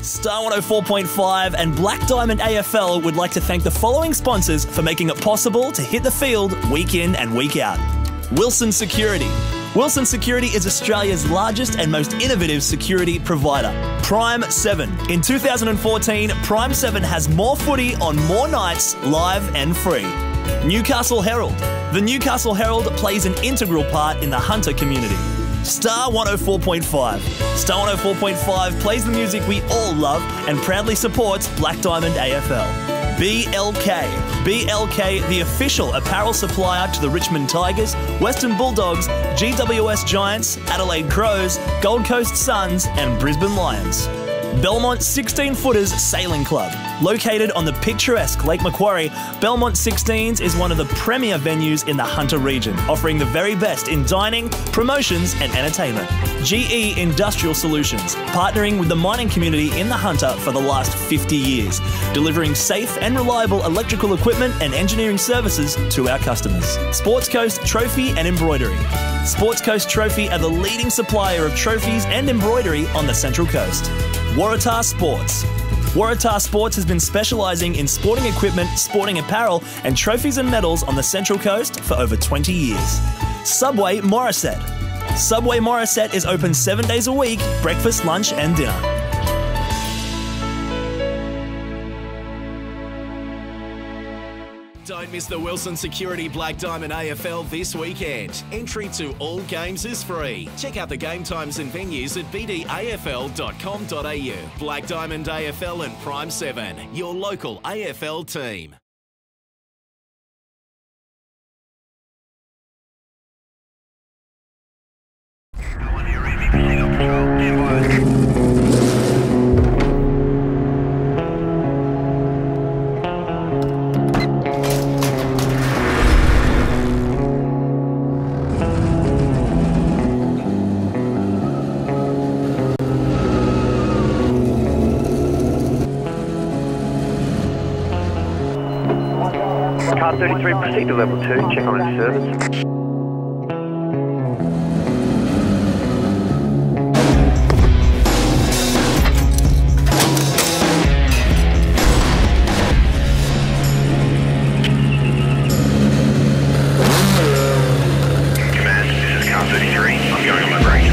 Star 104.5 and Black Diamond AFL would like to thank the following sponsors for making it possible to hit the field week in and week out. Wilson Security. Wilson Security is Australia's largest and most innovative security provider. Prime 7. In 2014, Prime 7 has more footy on more nights, live and free. Newcastle Herald. The Newcastle Herald plays an integral part in the Hunter community. Star 104.5. Star 104.5 plays the music we all love and proudly supports Black Diamond AFL. BLK. BLK, the official apparel supplier to the Richmond Tigers, Western Bulldogs, GWS Giants, Adelaide Crows, Gold Coast Suns and Brisbane Lions. Belmont 16-Footers Sailing Club. Located on the picturesque Lake Macquarie, Belmont 16s is one of the premier venues in the Hunter region, offering the very best in dining, promotions and entertainment. GE Industrial Solutions, partnering with the mining community in the Hunter for the last 50 years, delivering safe and reliable electrical equipment and engineering services to our customers. Sports Coast Trophy and Embroidery. Sports Coast Trophy are the leading supplier of trophies and embroidery on the Central Coast. Waratah Sports. Waratah Sports has been specialising in sporting equipment, sporting apparel and trophies and medals on the Central Coast for over 20 years. Subway Morisset. Subway Morisset is open 7 days a week, breakfast, lunch and dinner. Don't miss the Wilson Security Black Diamond AFL this weekend. Entry to all games is free. Check out the game times and venues at bdafl.com.au. Black Diamond AFL and Prime 7, your local AFL team. Car 33, proceed to level 2, check on its service. Command, this is car 33, I'm going on my break.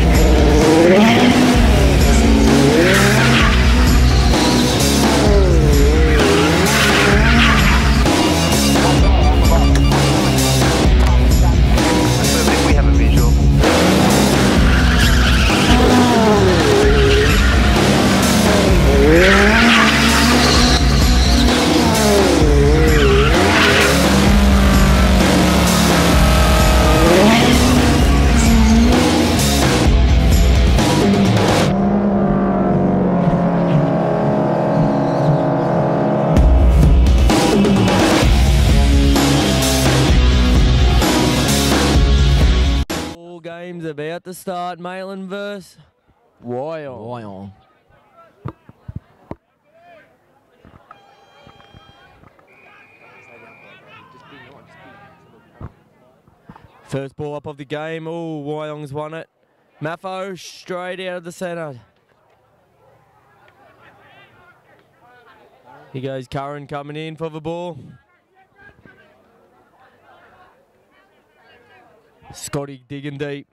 Games about to start. Maitland versus Wyong. First ball up of the game. Oh, Wyong's won it. Maffo straight out of the centre. Here goes Curran coming in for the ball. Scotty digging deep.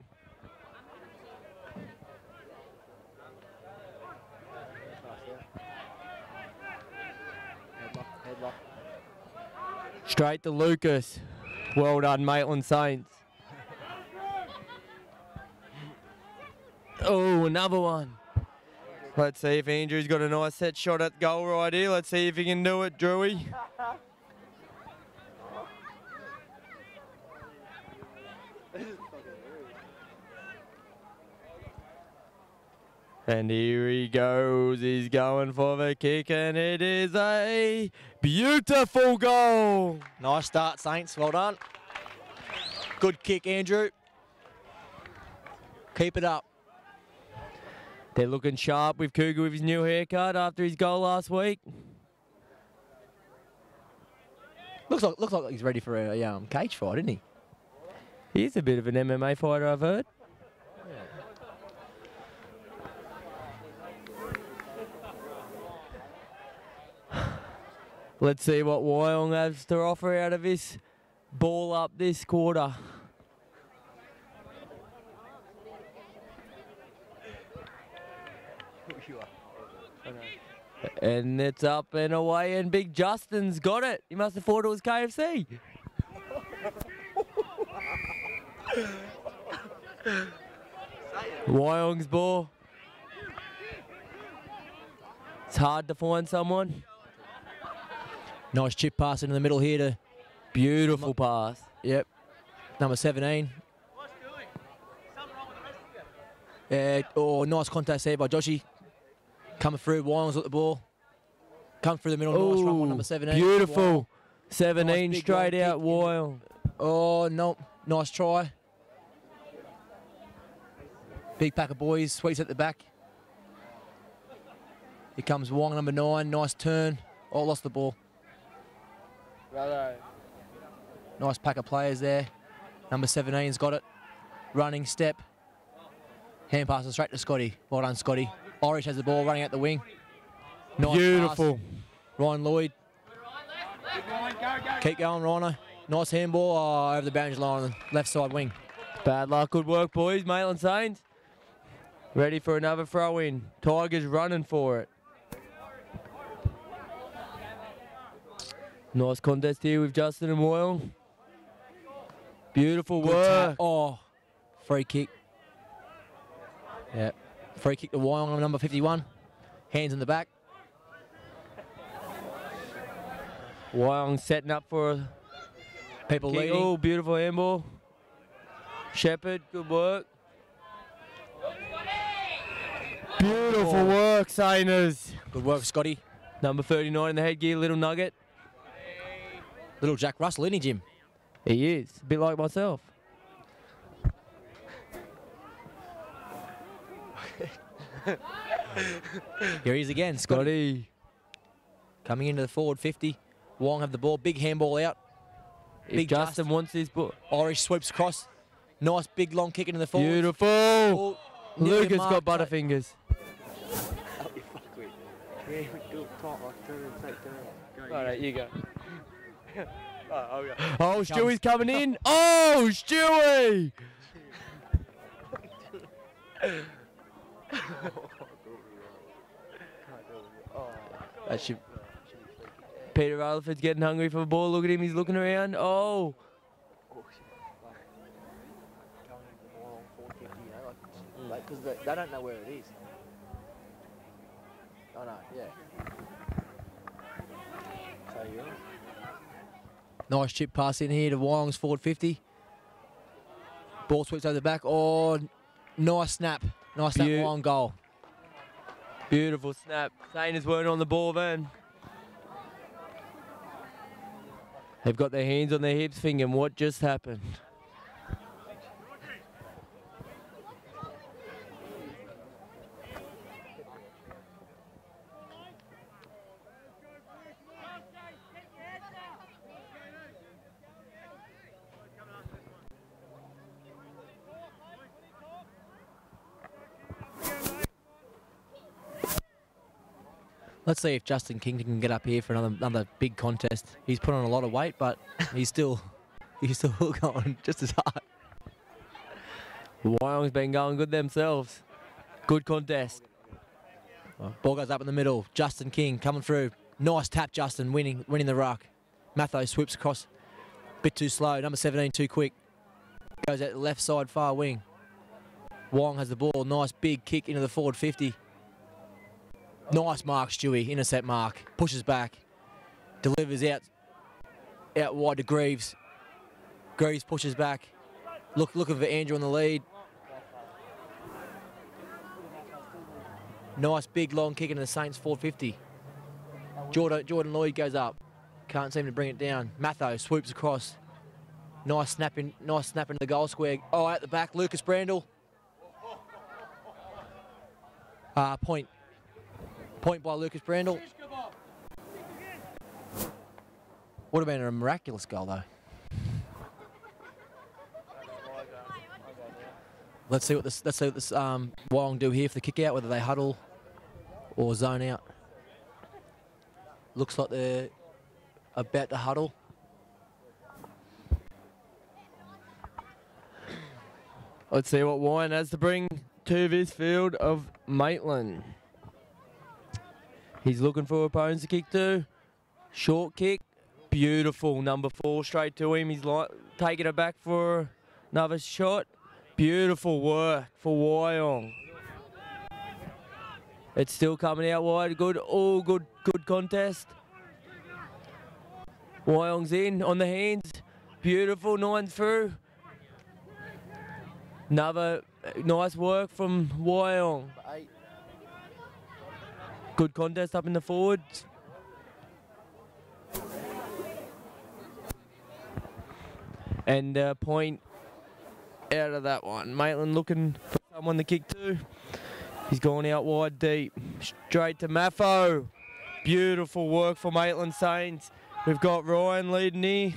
Straight to Lucas. Well done, Maitland Saints. Oh, another one. Let's see if Andrew's got a nice set shot at goal right here. Let's see if he can do it, Drewy. And here he goes, he's going for the kick and it is a beautiful goal. Nice start, Saints, well done. Good kick, Andrew. Keep it up. They're looking sharp with Cougar with his new haircut after his goal last week. Looks like he's ready for a cage fight, isn't he? He's a bit of an MMA fighter, I've heard. Let's see what Wyong has to offer out of this ball up this quarter. And it's up and away, and Big Justin's got it. He must have thought it was KFC. Wyong's ball. It's hard to find someone. Nice chip pass into the middle here to... Beautiful pass. Yep. Number 17. Oh, nice contact there by Joshy. Coming through, Wyong's at the ball. Come through the middle, nice run by number 17. Beautiful. Wyong. 17 Nice straight big long out, kick Wyong. Oh, no. Nice try. Big pack of boys, sweeps at the back. Here comes Wyong, number 9. Nice turn. Oh, lost the ball. Nice pack of players there. Number 17's got it. Running step. Hand passes straight to Scotty. Well done, Scotty. Irish has the ball running out the wing. Nice Beautiful. pass. Ryan Lloyd. Keep going, Rhino. Nice handball. Oh, over the boundary line on the left side wing. Bad luck, good work, boys. Maitland Saints ready for another throw in. Tigers running for it. Nice contest here with Justin and Wyong. Beautiful Good work. tap. Oh, free kick. Yeah, free kick to Wyong on number 51. Hands in the back. Wyong setting up for a People kick. leading. Oh, beautiful handball. Shepherd, good work. Beautiful work, Sainers. Good work, Scotty. Number 39 in the headgear, little nugget. Little Jack Russell, isn't he, Jim? He is, a bit like myself. Here he is again, Scotty. Scotty. Coming into the forward 50. Wyong have the ball, big handball out. If Big Justin wants this ball. Irish sweeps across. Nice big long kick into the forward. Beautiful. Oh, nearly Lucas got marked. butterfingers. Alright, you go. Oh, Stewie's coming in. Oh, Stewie! That should... Peter Rutherford's getting hungry for the ball. Look at him, he's looking around. Oh! Because they don't know where it is. Oh no, yeah. Nice chip pass in here to Wyong's forward 50. Ball sweeps over the back. Oh, nice snap. Nice snap, Wyong goal. Beautiful snap. Sainers weren't on the ball then. They've got their hands on their hips thinking, what just happened? Let's see if Justin King can get up here for another big contest. He's put on a lot of weight, but he's still going just as hard. Wyong's been going good themselves. Good contest. Ball goes up in the middle. Justin King coming through. Nice tap, Justin, winning the ruck. Matho sweeps across. Bit too slow. Number 17 too quick. Goes out the left side far wing. Wyong has the ball. Nice big kick into the forward 50. Nice mark, Stewie. Intercept mark. Pushes back. Delivers out wide to Greaves. Greaves pushes back. Looking for Andrew on the lead. Nice big long kick into the Saints 450. Jordan Lloyd goes up. Can't seem to bring it down. Matho swoops across. Nice snap into the goal square. Oh, out the back, Lucas Brandel. Point by Lucas Brandel. Would have been a miraculous goal though. Let's see what this Wyong do here for the kick out, whether they huddle or zone out. Looks like they're about to huddle. Let's see what Wyong has to bring to this field of Maitland. He's looking for opponents to kick to. Short kick. Beautiful. Number 4 straight to him. He's taking it back for another shot. Beautiful work for Wyong. It's still coming out wide. Good. Oh, good contest. Wyong's in on the hands. Beautiful. 9 through. Another nice work from Wyong. Good contest up in the forwards. And a point out of that one. Maitland looking for someone to kick to. He's gone out wide deep. Straight to Maffo. Beautiful work for Maitland Saints. We've got Ryan leading here.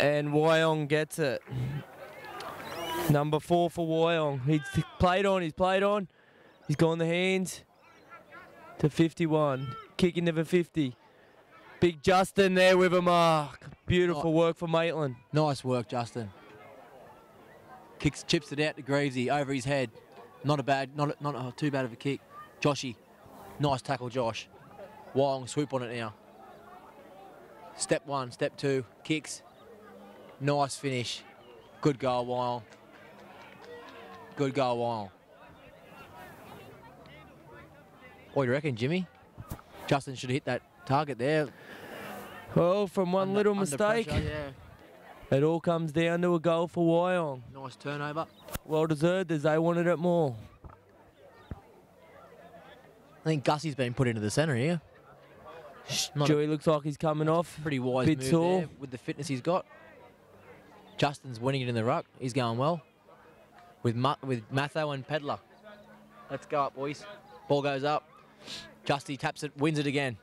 And Wyong gets it. Number 4 for Wyong. He's played on. He's gone the hands to 51. Kick into the 50. Big Justin there with a mark. Beautiful work for Maitland. Nice work, Justin. Chips it out to Greavesy over his head. Not too bad of a kick. Joshy. Nice tackle, Josh. Wyong swoop on it now. Step 1, step 2, kicks. Nice finish. Good goal, Wyong. Good goal, Wyong. What do you reckon, Jimmy? Justin should have hit that target there. Well, from one little mistake, pressure, it all comes down to a goal for Wyong. Nice turnover. Well deserved as they wanted it more. I think Gussie's been put into the centre here. Dewey looks like he's coming off. Pretty wise bit move sore. there with the fitness he's got. Justin's winning it in the ruck. He's going well. With Matho and Pedler. Let's go up, boys. Ball goes up. Justy taps it, wins it again.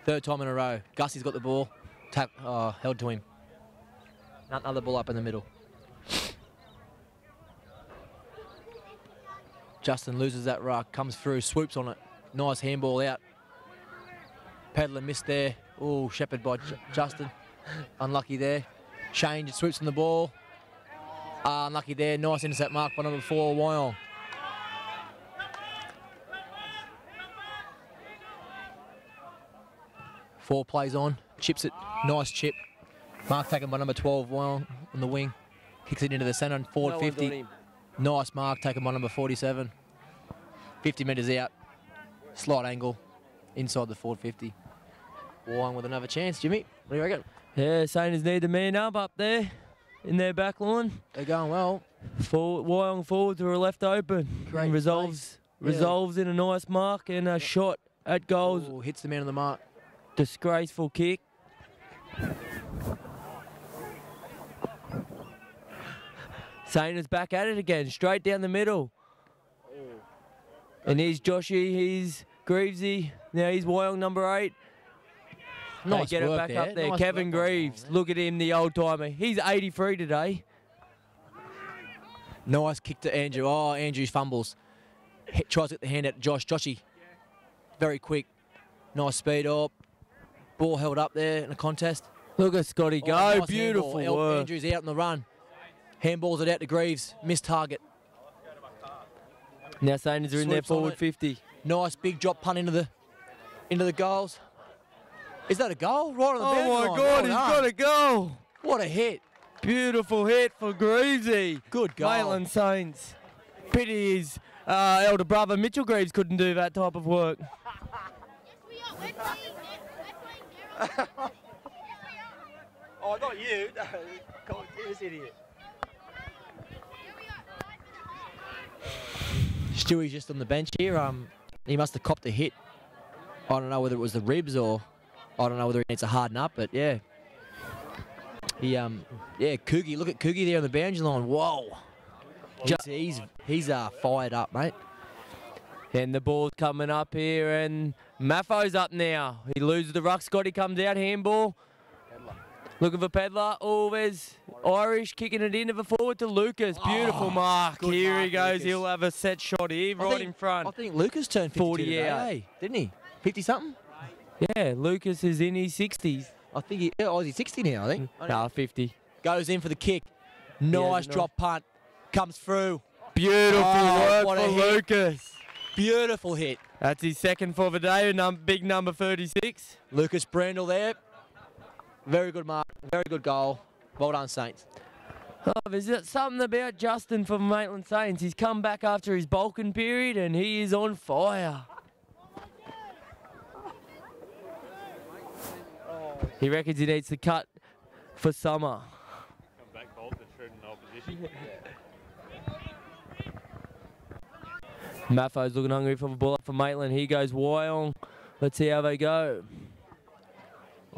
3rd time in a row. Gussie's got the ball. Held to him. Another ball up in the middle. Justin loses that ruck, comes through, swoops on it. Nice handball out. Pedler missed there. Oh, shepherd by Justin. Unlucky there. Shane just swoops on the ball. Unlucky there. Nice intercept mark by number 4, Wyong. Four plays on. Chips it. Nice chip. Mark taken by number 12, Wyong, on the wing. Kicks it into the centre and forward 50. Nice mark taken by number 47. 50 metres out. Slight angle. Inside the forward 50. Wyong with another chance. Jimmy, what do you reckon? Yeah, Saints need to man up there in their back line. They're going well. Wyong forwards were left open. Great Resolves in a nice mark and a shot at goals. Ooh, hits the man on the mark. Disgraceful kick. Saints back at it again, straight down the middle. And here's Joshy, he's Greavesy. Now he's Wyong, number 8. Nice They get it work back there. up there. Nice Kevin work. Greaves, look at him, the old timer. He's 83 today. Nice kick to Andrew. Oh, Andrew fumbles. Tries to get the hand out to Josh. Joshy, very quick. Nice speed up. Ball held up there in a contest. Look at Scotty go. Nice Beautiful handball. work. Andrew's out on the run. Handballs it out to Greaves. Missed target. Now Saints are in their Swoops on forward it. 50. Nice big drop punt into the goals. Is that a goal? Right on the boundary Oh my line. God, Well he's done. got a goal. What a hit. Beautiful hit for Greavesy. Good goal. Maitland Saints. Pity his elder brother Mitchell Greaves couldn't do that type of work. Oh, not you. This idiot. Stewie's just on the bench here. He must have copped a hit. I don't know whether it was the ribs or I don't know whether he needs to harden up, but yeah. Coogie. Look at Coogie there on the boundary line. Whoa. He's fired up, mate. And the ball's coming up here, and Maffo's up now. He loses the ruck. Scotty comes out, handball. Looking for Pedler. Oh, there's Irish kicking it into the forward to Lucas. Beautiful mark. good Here mark, he goes. Lucas. He'll have a set shot here, right in front. I think Lucas turned 50 40 today, out. didn't he? 50-something? Yeah, Lucas is in his 60s. I think he's 60 now, I think. Nah, 50. Goes in for the kick. Nice drop punt. Comes through. Beautiful work what a for hit. Lucas. Beautiful hit. That's his second for the day, big number 36. Lucas Brendel there. Very good mark. Very good goal. Well done, Saints. Oh, there's something about Justin from Maitland Saints. He's come back after his Balkan period and he is on fire. He reckons he needs to cut for summer. Come back, Bolt, and shred in opposition. Maffo's looking hungry for the ball up for Maitland. Here goes Wyong. Let's see how they go.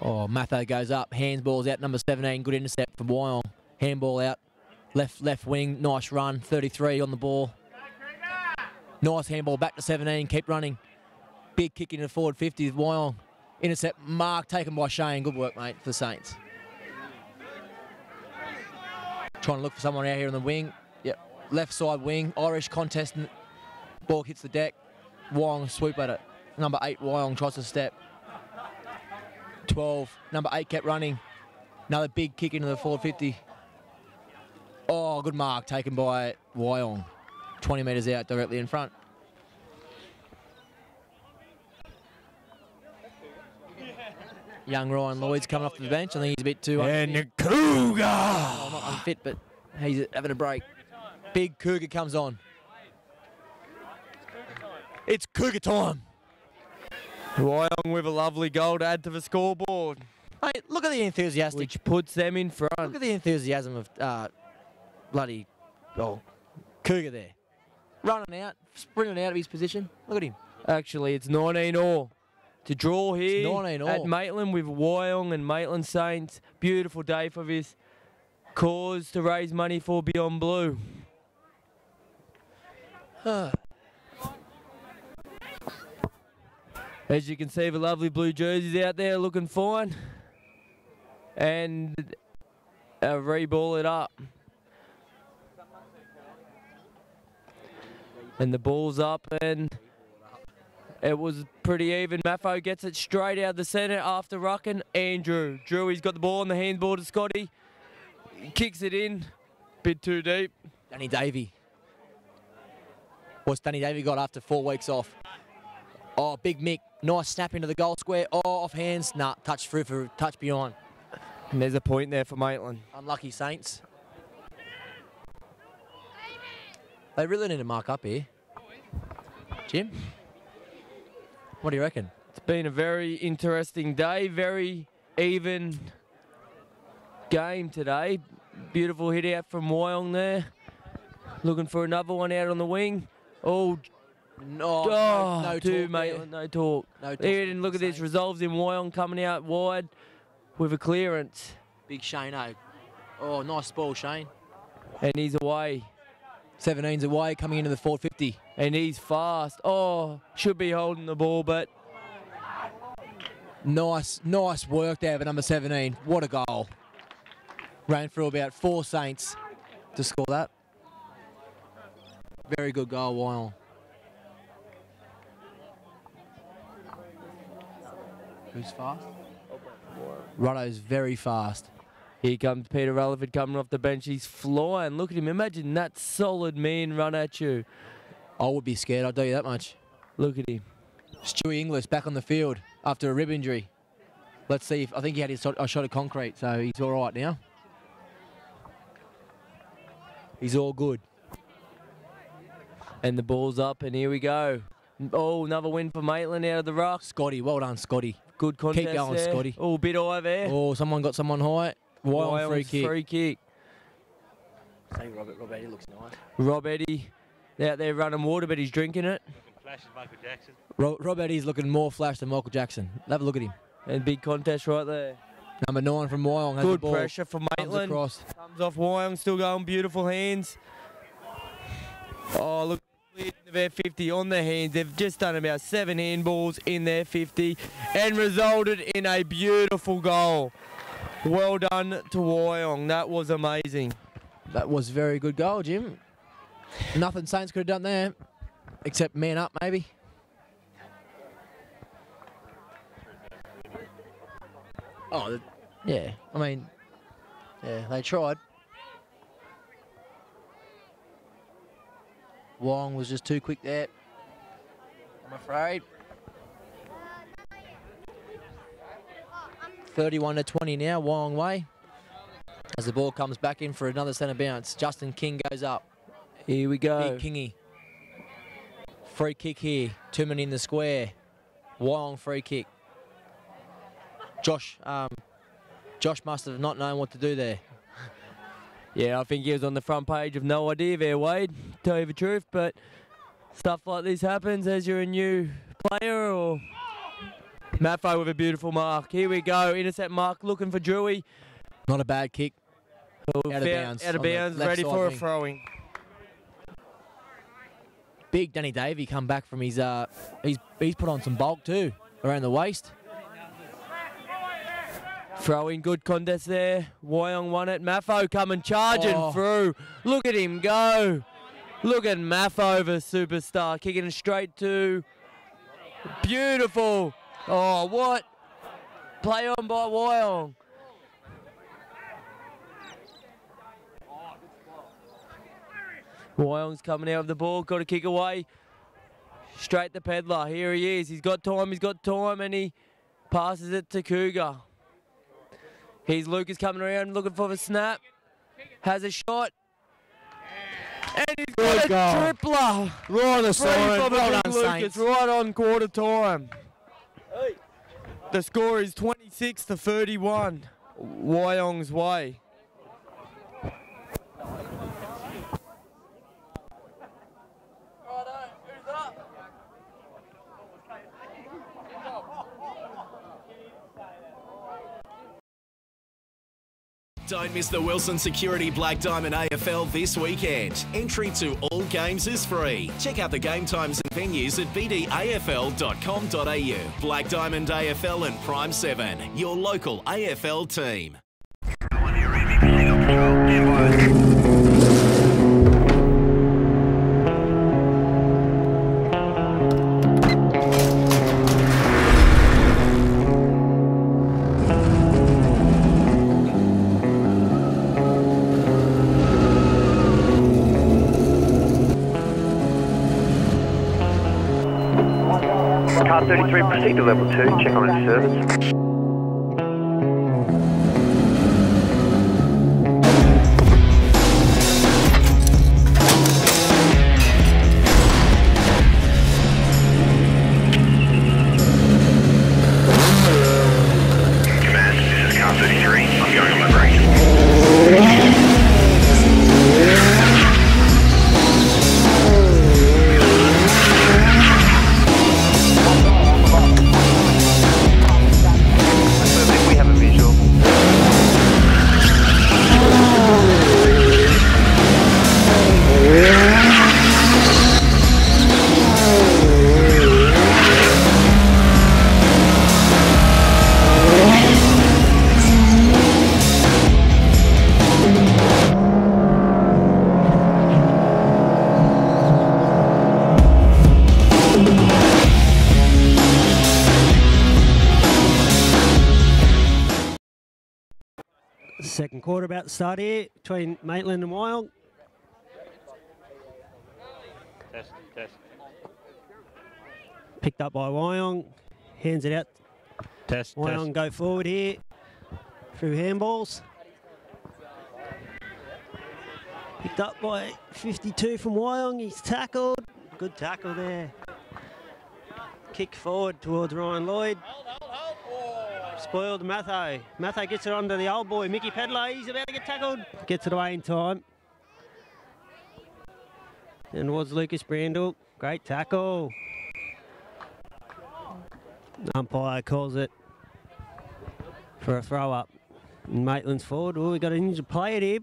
Oh, Matho goes up. Handsball's out, number 17. Good intercept from Wyong. Handball out. Left wing. Nice run. 33 on the ball. Nice handball back to 17. Keep running. Big kick into the forward 50 with Wyong. Intercept. Mark taken by Shane. Good work, mate, for the Saints. Trying to look for someone out here on the wing. Yep. Left side wing. Irish contest. Ball hits the deck. Wyong swoop at it. Number 8, Wyong tries to step. 12. Number 8 kept running. Another big kick into the 450. Oh, good mark taken by Wyong. 20 metres out, directly in front. Young Ryan Lloyd's coming off the bench. I think he's a bit too And the unfit. Cougar! Oh, not unfit, but he's having a break. Big Cougar comes on. It's Cougar time. Wyong with a lovely goal to add to the scoreboard, Mate, look at the enthusiastic. which puts them in front. Look at the enthusiasm of bloody Cougar there. Running out, sprinting out of his position. Look at him. Actually, it's 19-all to draw here 19-all. at Maitland with Wyong and Maitland Saints. Beautiful day for this cause to raise money for Beyond Blue. As you can see, the lovely blue jerseys out there looking fine. And re-ball it up. And the ball's up and it was pretty even. Maffo gets it straight out of the centre after rucking. Andrew. He's got the ball on the handball to Scotty. Kicks it in. Bit too deep. Danny Davey. What's Danny Davey got after 4 weeks off? Oh, big Mick. Nice snap into the goal square. Oh, off hands. Nah, touch through for touch behind. And there's a point there for Maitland. Unlucky Saints. They really need to mark up here. Jim? What do you reckon? It's been a very interesting day. Very even game today. Beautiful hit out from Wyong there. Looking for another one out on the wing. Oh, No to talk Maitland, no talk. No talk. Here, and look at this, resolves in Wyong coming out wide with a clearance. Big Shane O. Oh, nice ball, Shane. And he's away. 17's away, coming into the 450. And he's fast. Oh, should be holding the ball, but Nice work there for number 17. What a goal. Ran through about 4 Saints to score that. Very good goal, Wyong. Who's fast? Rotto's very fast. here comes Peter Rutherford coming off the bench. He's flying. Look at him. Imagine that solid man run at you. I would be scared, I'll tell you that much. Look at him. Stewie Inglis back on the field after a rib injury. Let's see if, I think he had a shot of concrete, so he's all right now. He's all good. And the ball's up, and here we go. Oh, another win for Maitland out of the ruck. Scotty, well done, Scotty. Good contest. Keep going, there. Scotty. Oh, bit high there. Oh, someone got someone high. Wild free Wyong's kick. Free kick. Say Rob Eddie looks nice. Rob Eddie out there running water, but he's drinking it. Flash is Michael Jackson. Rob Eddie's looking more flash than Michael Jackson. Have a look at him. And big contest right there. Number 9 from Wyong has the Good ball. pressure for Comes Maitland. across. Comes off Wyong, still going, beautiful hands. Oh, look, into their 50 on their hands. They've just done about 7 handballs in their 50 and resulted in a beautiful goal. Well done to Wyong. That was amazing. That was a very good goal, Jim. Nothing Saints could have done there, except man up maybe. Oh, yeah. I mean, yeah, they tried. Wyong was just too quick there, I'm afraid. 31-20 now, Wyong way. As the ball comes back in for another centre bounce, Justin King goes up. Here we go. Big Kingy. Free kick here. 2 men in the square. Wyong free kick. Josh must have not known what to do there. Yeah, I think he was on the front page of no idea there, Wade, tell you the truth, but stuff like this happens as you're a new player. Or Maffo with a beautiful mark. Here we go, intercept mark, looking for Drewy. Not a bad kick. Out of bounds. Out of bounds, ready for a throwing. Big Danny Davey come back from his, he's put on some bulk too, around the waist. Throwing, good contest there. Wyong won it. Maffo coming charging through. Look at him go. Look at Maffo, the superstar, kicking it straight to. Beautiful. Oh, what? Play on by Wyong. Wyong's coming out of the ball, got to kick away. Straight to Pedler. Here he is. He's got time, and he passes it to Cougar. Here's Lucas coming around looking for the snap. Has a shot. And he's got a tripler. Right on the side. Well done, Lucas. Right on quarter time. The score is 26-31. Wyong's way. Don't miss the Wilson Security Black Diamond AFL this weekend. Entry to all games is free. Check out the game times and venues at bdafl.com.au. Black Diamond AFL and Prime 7, your local AFL team. Car 33, proceed to level 2, check on its service. Command, this is car 33. I'm going on my break. Second quarter about to start here between Maitland and Wyong. Test. Picked up by Wyong, hands it out. Wyong go forward here through handballs. Picked up by 52 from Wyong, he's tackled. Good tackle there. Kick forward towards Ryan Lloyd. Spoiled Matho. Matho gets it onto the old boy, Mickey Pedler. He's about to get tackled. Gets it away in time. And was Lucas Brandle. Great tackle. Umpire calls it for a throw up. And Maitland's forward. Oh, we got an injured player here.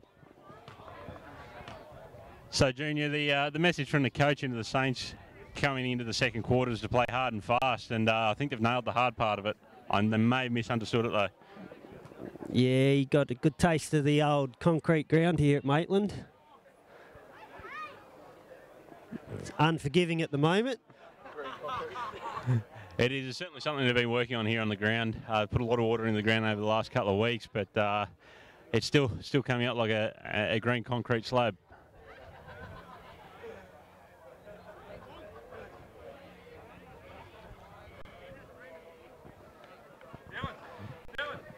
So, Junior, the message from the coach into the Saints coming into the second quarter is to play hard and fast, and I think they've nailed the hard part of it. And they may have misunderstood it though. Yeah, he got a good taste of the old concrete ground here at Maitland. It's unforgiving at the moment. It is certainly something they've been working on here on the ground. Put a lot of water in the ground over the last couple of weeks, but it's still coming out like a green concrete slab.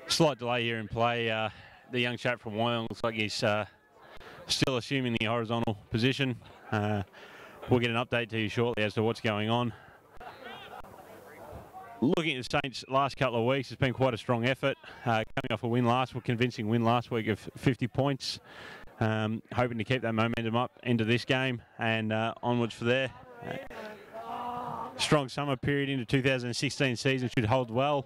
Slight delay here in play. The young chap from Wyong looks like he's still assuming the horizontal position. We'll get an update to you shortly as to what's going on. Looking at the Saints' last couple of weeks, it's been quite a strong effort. Coming off a convincing win last week of 50 points. Hoping to keep that momentum up into this game and onwards for there. Strong summer period into 2016 season should hold well.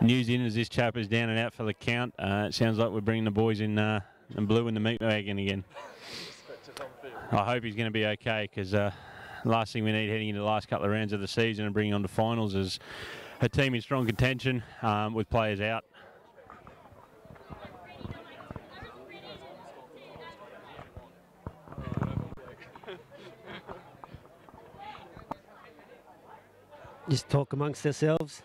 News in as this chap is down and out for the count. It sounds like we're bringing the boys in blue in the meat wagon again. I hope he's going to be okay, because last thing we need heading into the last couple of rounds of the season and bringing on to finals is a team in strong contention with players out. Just talk amongst ourselves.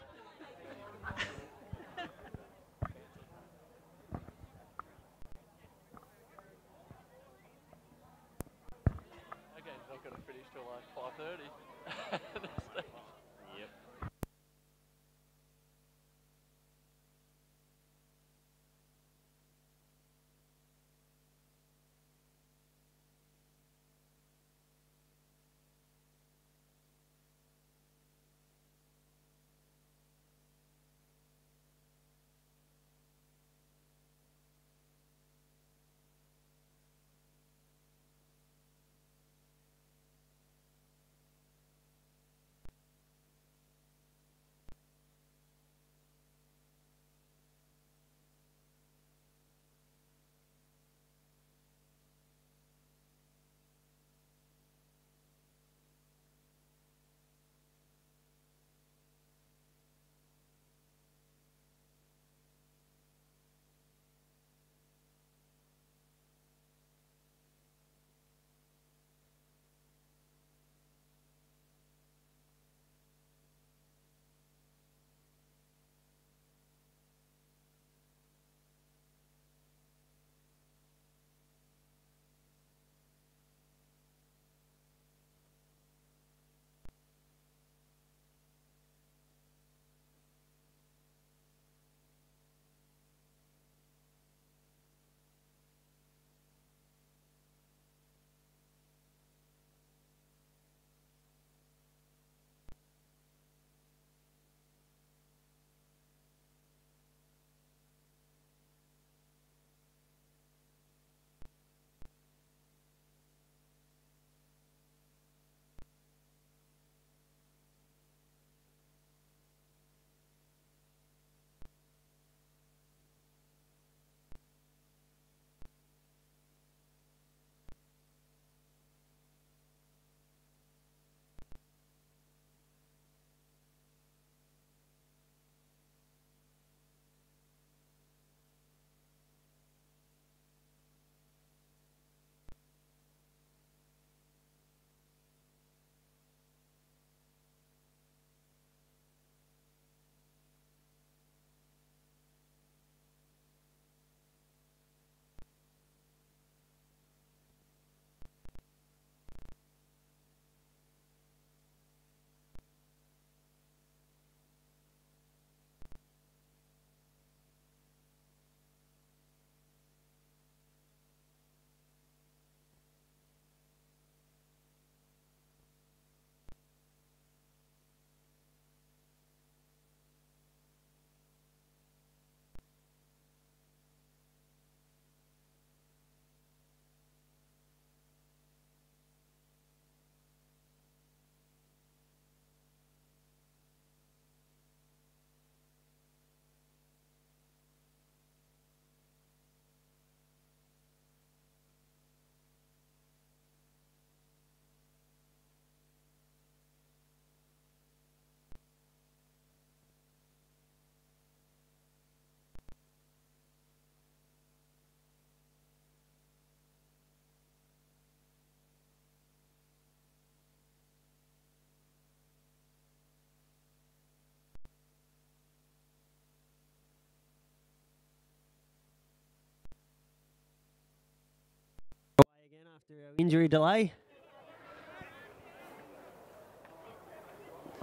after our injury delay.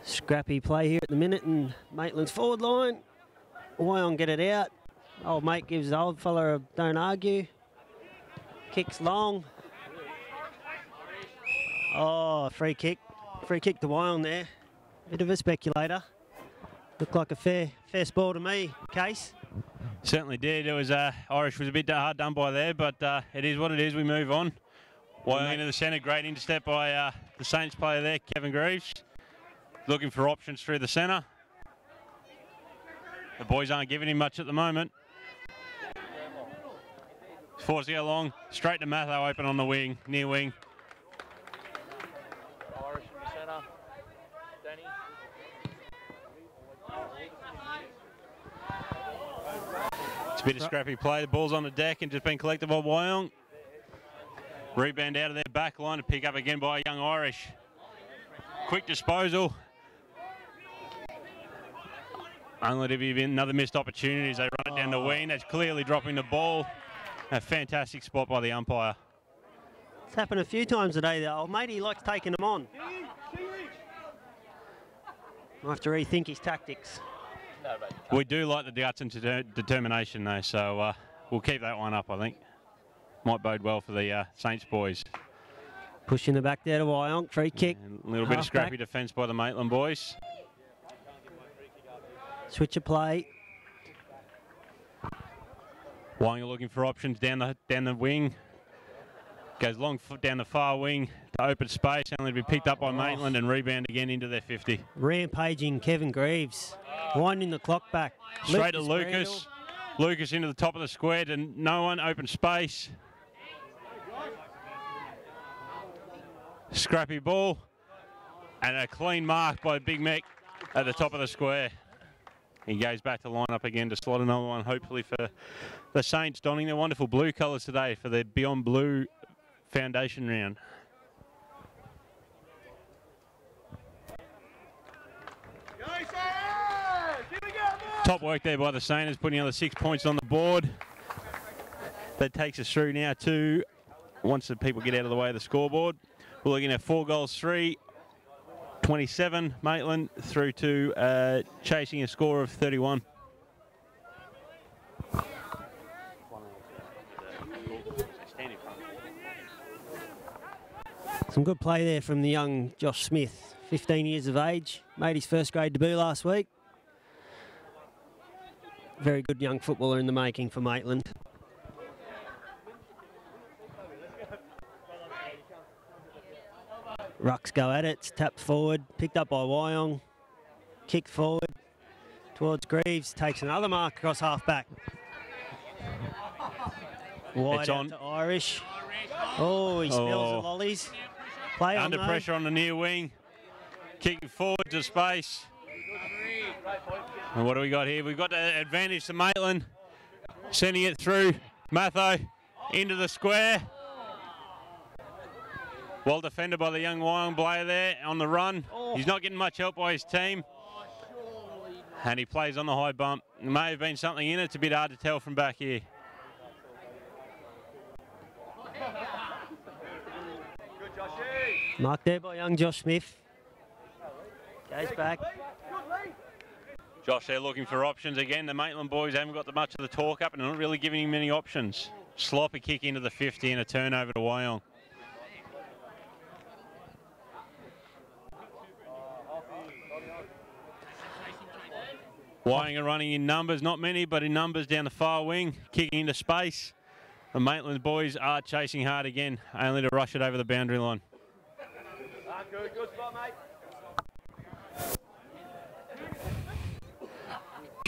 Scrappy play here at the minute, and Maitland's forward line. Wyong get it out. Old mate gives the old fella a don't argue. Kicks long. Oh, free kick. Free kick to Wyong there. Bit of a speculator. Looked like a fair spoil to me, Case. Certainly did. It was Irish was a bit hard done by there, but it is what it is. We move on. Wyong into the centre. Great intercept by the Saints player there, Kevin Greaves. Looking for options through the centre. The boys aren't giving him much at the moment. Forced to go long. Straight to Matho, open on the wing, near wing. Irish in the centre. Danny. It's a bit of scrappy play. The ball's on the deck and just been collected by Wyong. Rebound out of their back line to pick up again by Young Irish. Quick disposal. Only to be another missed opportunity as they run it down the wing. That's clearly dropping the ball. A fantastic spot by the umpire. It's happened a few times today. The old mate, he likes taking them on. Might have to rethink his tactics. We do like the guts and determination though, so we'll keep that one up, I think. Might bode well for the Saints boys. Pushing the back there to Wyong, free kick. And a little bit of scrappy defence by the Maitland boys. Switch of play. Wyong looking for options down the wing. Goes long down the far wing to open space, only to be picked up by Maitland and rebound again into their 50. Rampaging Kevin Greaves. Winding the clock back. Straight to Lucas. Lucas into the top of the square to no one, open space. Scrappy ball. And a clean mark by Big Mick at the top of the square. He goes back to line up again to slot another one, hopefully for the Saints, donning their wonderful blue colours today for their Beyond Blue Foundation round. Top work there by the Saints, putting another 6 points on the board. That takes us through now to, once the people get out of the way of the scoreboard, we're looking at 4 goals, 3. 27, Maitland, through to chasing a score of 31. Some good play there from the young Josh Smith, 15 years of age. Made his first grade debut last week. Very good young footballer in the making for Maitland. Rucks go at it, it's tapped forward, picked up by Wyong, kicked forward towards Greaves, takes another mark across half back. Wide It's out on. to Irish. Oh, he spills the lollies. Play on Under though. pressure on the near wing, kicking forward to space. And what do we got here? We've got the advantage to Maitland, sending it through Matho into the square. Well defended by the young Wyong player there on the run. He's not getting much help by his team. And he plays on the high bump. There may have been something in it. It's a bit hard to tell from back here. Marked there by young Josh Smith. Goes back. Josh, they're looking for options again. The Maitland boys haven't got much of the talk up and they're not really giving him many options. Sloppy kick into the 50 and a turnover to Wyong. Wyong are running in numbers, not many, but in numbers down the far wing, kicking into space. The Maitland boys are chasing hard again, only to rush it over the boundary line. Good spot, mate.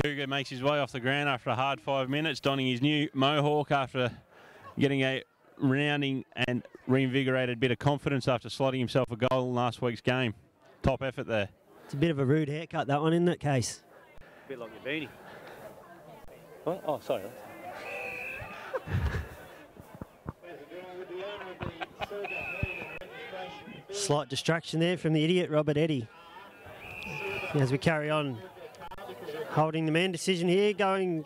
Cougar makes his way off the ground after a hard 5 minutes, donning his new mohawk after getting a rounding and reinvigorated bit of confidence after slotting himself a goal in last week's game. Top effort there. It's a bit of a rude haircut, that one, isn't it, Case? A bit like your beanie. What? Oh, sorry. Slight distraction there from the idiot, Robert Eddy. As we carry on, holding the man decision here, going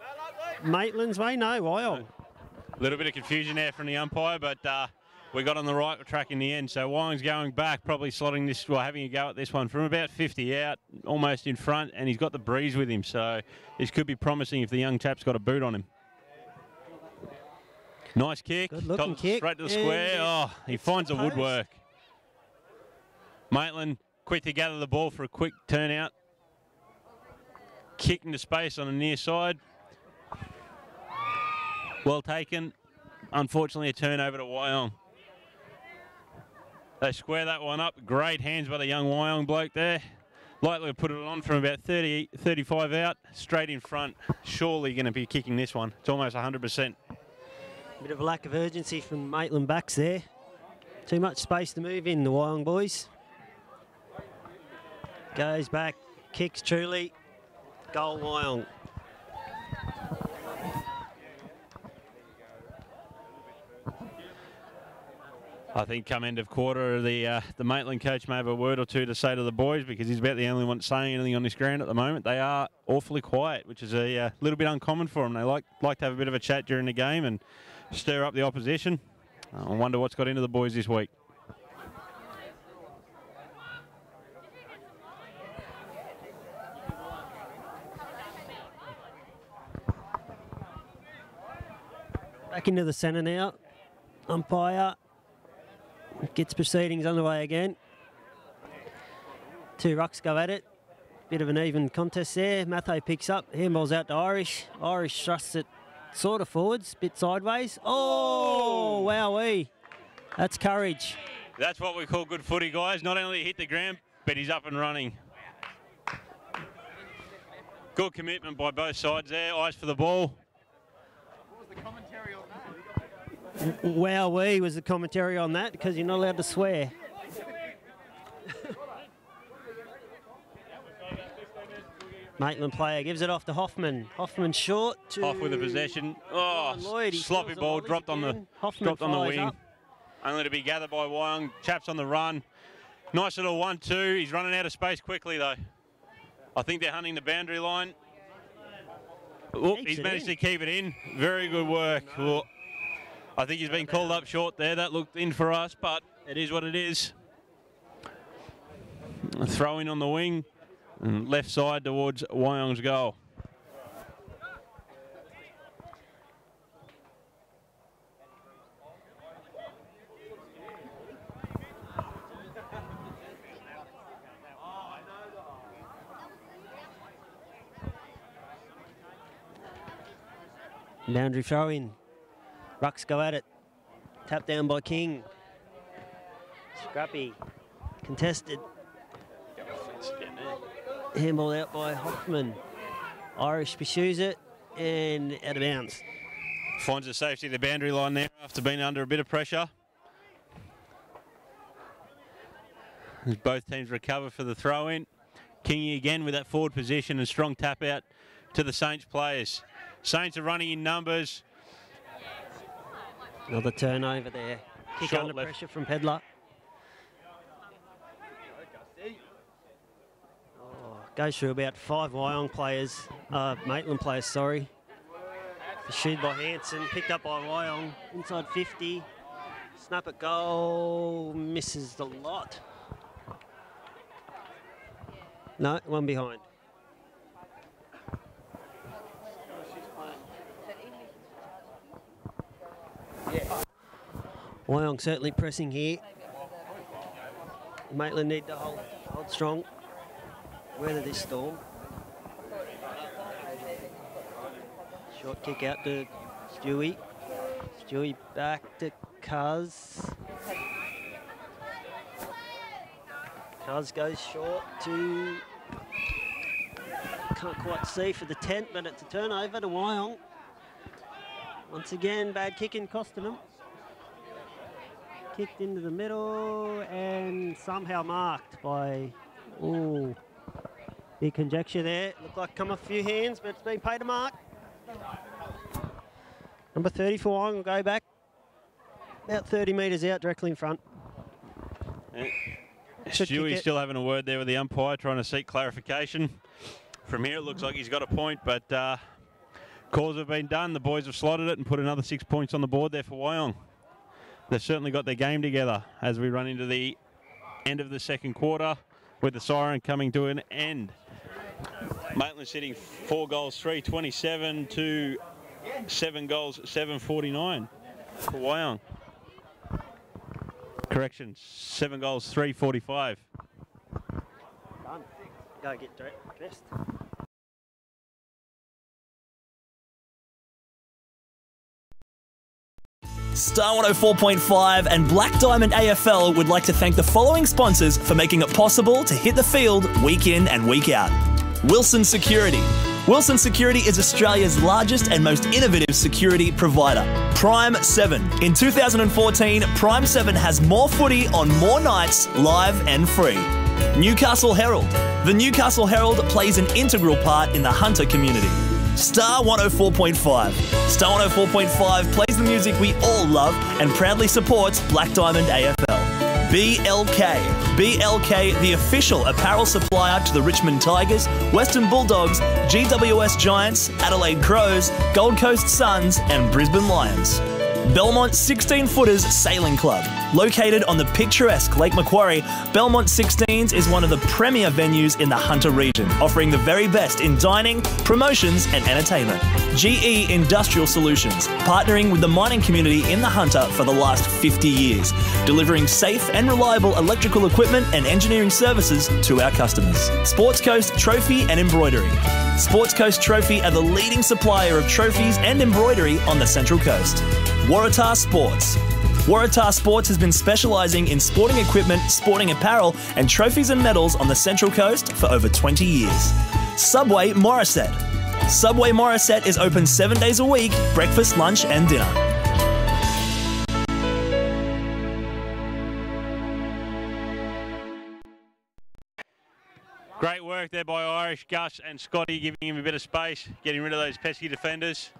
Maitland's way. No, Wyong. A little bit of confusion there from the umpire, but we got on the right track in the end. So Wyong's going back, probably slotting this, well, having a go at this one from about 50 out, almost in front, and he's got the breeze with him. So this could be promising if the young chap's got a boot on him. Nice kick. Good looking kick. Straight to the square. Oh, he finds the woodwork. Maitland quick to gather the ball for a quick turnout. Kick into space on the near side. Well taken. Unfortunately, a turnover to Wyong. They square that one up. Great hands by the young Wyong bloke there. Likely to put it on from about 30, 35 out. Straight in front. Surely going to be kicking this one. It's almost 100%. Bit of a lack of urgency from Maitland backs there. Too much space to move in, the Wyong boys. Goes back, kicks truly. Goal Wyong. I think come end of quarter, the Maitland coach may have a word or two to say to the boys, because he's about the only one saying anything on this ground at the moment. They are awfully quiet, which is a little bit uncommon for them. They like to have a bit of a chat during the game and stir up the opposition. I wonder what's got into the boys this week. Back into the centre now. Umpire gets proceedings underway again. Two rucks go at it. Bit of an even contest there. Matho picks up. Handball's out to Irish. Irish thrusts it sort of forwards, bit sideways. Oh, wowee. That's courage. That's what we call good footy, guys. Not only hit the ground, but he's up and running. Good commitment by both sides there. Eyes for the ball. Wowee was the commentary on that, because you're not allowed to swear. Maitland player gives it off to Hoffman. Hoffman short to... Off with the possession. Oh, Lloyd. sloppy ball dropped on the wing. Up. Only to be gathered by Wyong. Chaps on the run. Nice little 1-2. He's running out of space quickly though. I think they're hunting the boundary line. Oh, he's managed to keep it in. Very good work. Oh, I think he's been called up short there. That looked in for us, but it is what it is. A throw in on the wing. And left side towards Wyong's goal. Boundary throw in. Rucks go at it. Tap down by King. Scrappy. Contested. Handball out by Hoffman. Irish pursues it and out of bounds. Finds the safety of the boundary line there after being under a bit of pressure. As both teams recover for the throw in. Kingy again with that forward position and strong tap out to the Saints players. Saints are running in numbers. Another turnover there. Kick Short under left. pressure from Pedler. Goes through about 5 Wyong players, Maitland players, sorry. Pursued by Hanson, picked up by Wyong, inside 50. Snap at goal, misses the lot. No, one behind. Wyong certainly pressing here. Maitland need to hold strong. Weather this storm. Short kick out to Stewie. Stewie back to Cuz. Cuz goes short to... Can't quite see for the tent, but it's a turnover to Wyong. Once again, bad kicking costing them. Kicked into the middle and somehow marked by... Ooh. Big conjecture there. Looked like come off a few hands, but it's been paid a mark. Number 30 for Wyong will go back. About 30 metres out, directly in front. Yeah. Stewie's still having a word there with the umpire, trying to seek clarification. From here, it looks like he's got a point, but calls have been done. The boys have slotted it and put another 6 points on the board there for Wyong. they've certainly got their game together as we run into the end of the second quarter with the siren coming to an end. Maitland sitting 4 goals, 327 to 7 goals, 749 for Wyong. Correction, 7 goals, 345. Done. Go get dressed. Star 104.5 and Black Diamond AFL would like to thank the following sponsors for making it possible to hit the field week in and week out. Wilson Security. Wilson Security is Australia's largest and most innovative security provider. Prime 7. In 2014, Prime 7 has more footy on more nights, live and free. Newcastle Herald. The Newcastle Herald plays an integral part in the hunter community. Star 104.5. Star 104.5 plays the music we all love and proudly supports Black Diamond AFL. BLK. BLK, the official apparel supplier to the Richmond Tigers, Western Bulldogs, GWS Giants, Adelaide Crows, Gold Coast Suns and Brisbane Lions. Belmont 16-Footers Sailing Club. Located on the picturesque Lake Macquarie, Belmont 16s is one of the premier venues in the Hunter region, offering the very best in dining, promotions and entertainment. GE Industrial Solutions, partnering with the mining community in the Hunter for the last 50 years, delivering safe and reliable electrical equipment and engineering services to our customers. Sports Coast Trophy and Embroidery. Sports Coast Trophy are the leading supplier of trophies and embroidery on the Central Coast. Waratah Sports. Waratah Sports has been specialising in sporting equipment, sporting apparel and trophies and medals on the Central Coast for over 20 years. Subway Morisset. Subway Morisset is open 7 days a week, breakfast, lunch and dinner. Great work there by Irish, Gus and Scotty, giving him a bit of space, getting rid of those pesky defenders.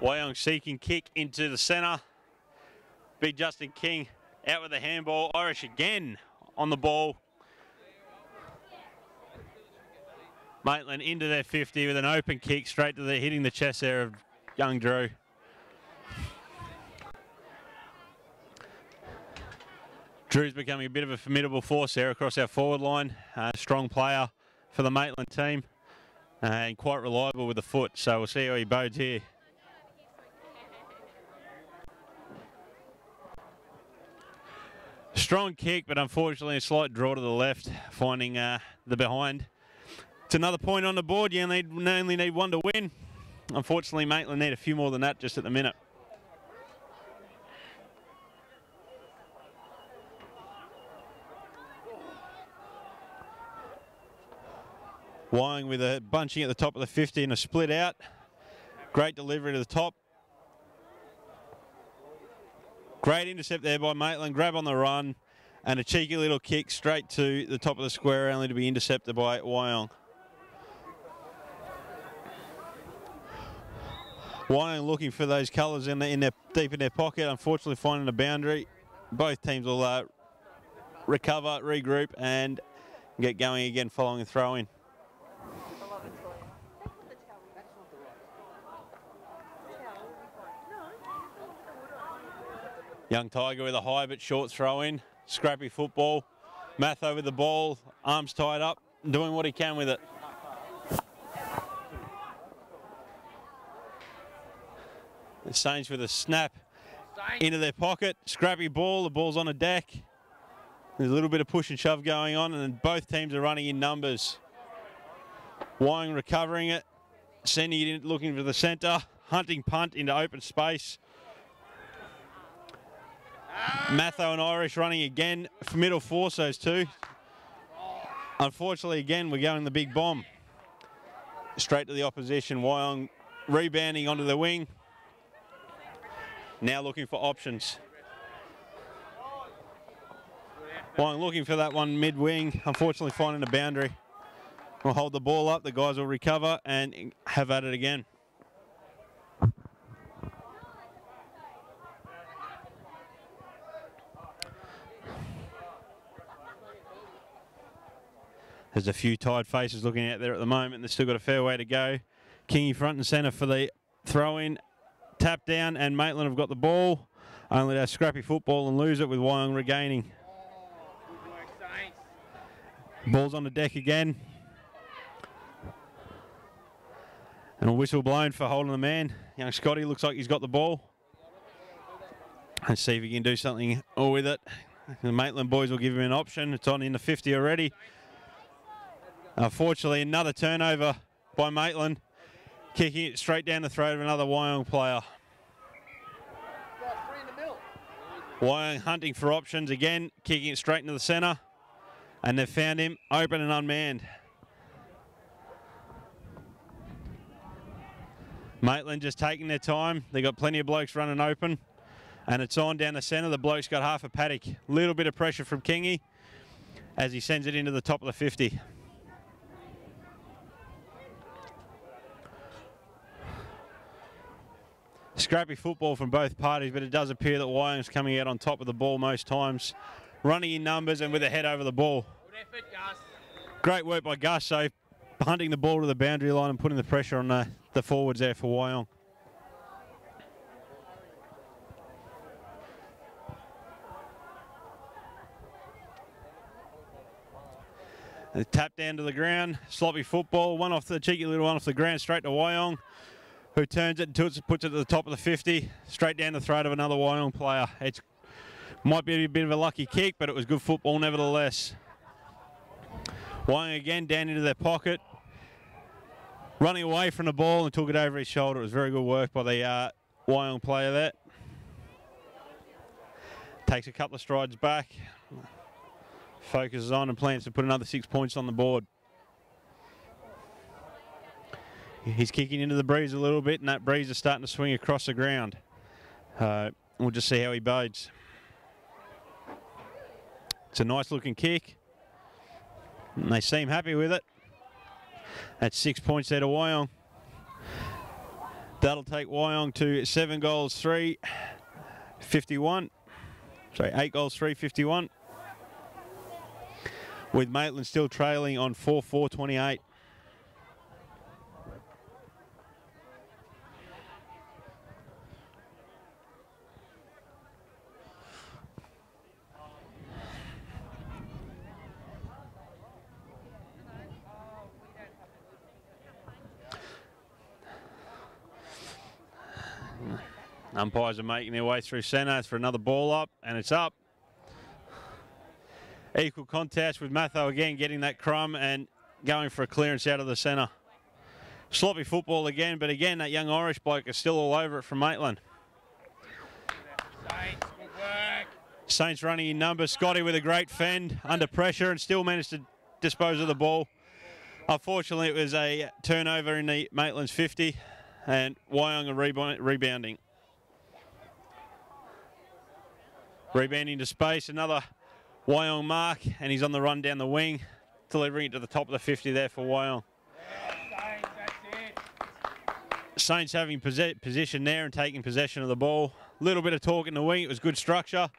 Wyong seeking kick into the centre. Big Justin King out with the handball. Irish again on the ball. Maitland into their 50 with an open kick straight to the hitting the chest there of young Drew. Drew's becoming a bit of a formidable force there across our forward line. Strong player for the Maitland team and quite reliable with the foot. So we'll see how he bodes here. Strong kick, but unfortunately a slight draw to the left, finding the behind. It's another point on the board. You only need one to win. Unfortunately, Maitland need a few more than that just at the minute. Wyong with a bunching at the top of the 50 and a split out. Great delivery to the top. Great intercept there by Maitland, grab on the run, and a cheeky little kick straight to the top of the square, only to be intercepted by Wyong. Wyong looking for those colours deep in their pocket, unfortunately finding a boundary. Both teams will recover, regroup, and get going again following a throw-in. Young Tiger with a high but short throw in. Scrappy football. Matho with the ball. Arms tied up. Doing what he can with it. The Saints with a snap into their pocket. Scrappy ball. The ball's on a deck. There's a little bit of push and shove going on, and then both teams are running in numbers. Wyong recovering it. Sending it in, looking for the centre. Hunting punt into open space. Matho and Irish running again for middle force, those two. Unfortunately, again, we're going the big bomb. Straight to the opposition. Wyong rebounding onto the wing. Now looking for options. Wyong looking for that one mid-wing. Unfortunately, finding a boundary. We'll hold the ball up. The guys will recover and have at it again. There's a few tired faces looking out there at the moment. They've still got a fair way to go. Kingy front and centre for the throw-in. tap down, and Maitland have got the ball. Only that scrappy football and lose it with Wyong regaining. Ball's on the deck again. And a whistle blown for holding the man. Young Scotty looks like he's got the ball. Let's see if he can do something with it. The Maitland boys will give him an option. It's on in the 50 already. Unfortunately, another turnover by Maitland, kicking it straight down the throat of another Wyong player. Wyong hunting for options again, kicking it straight into the centre. And they've found him open and unmanned. Maitland just taking their time. They've got plenty of blokes running open. And it's on down the centre. The bloke's got half a paddock. Little bit of pressure from Kingy as he sends it into the top of the 50. Scrappy football from both parties, but it does appear that Wyong's coming out on top of the ball most times. Running in numbers and with a head over the ball. Good effort, Gus. Great work by Gus, so hunting the ball to the boundary line and putting the pressure on the forwards there for Wyong. A tap down to the ground, sloppy football, one off the cheeky little one off the ground straight to Wyong, who turns it and puts it to the top of the 50, straight down the throat of another Wyong player. It might be a bit of a lucky kick, but it was good football nevertheless. Wyong again down into their pocket, running away from the ball and took it over his shoulder. It was very good work by the Wyong player there. Takes a couple of strides back, focuses on and plans to put another 6 points on the board. He's kicking into the breeze a little bit, and that breeze is starting to swing across the ground. We'll just see how he bodes. It's a nice looking kick, and they seem happy with it. That's 6 points there to Wyong. That'll take Wyong to 7 goals, 3, 51. Sorry, 8 goals, 3, 51. With Maitland still trailing on 4-4, 28. Umpires are making their way through centre. It's for another ball up, and it's up. Equal contest with Matho again getting that crumb and going for a clearance out of the centre. Sloppy football again, but again that young Irish bloke is still all over it from Maitland. Saints running in numbers. Scotty with a great fend under pressure and still managed to dispose of the ball. Unfortunately, it was a turnover in the Maitland's 50, and Wyong are rebounding. Rebounding to space, another Wyong mark, and he's on the run down the wing, delivering it to the top of the 50 there for Wyong. Saints having position there and taking possession of the ball. Little bit of talk in the wing, it was good structure.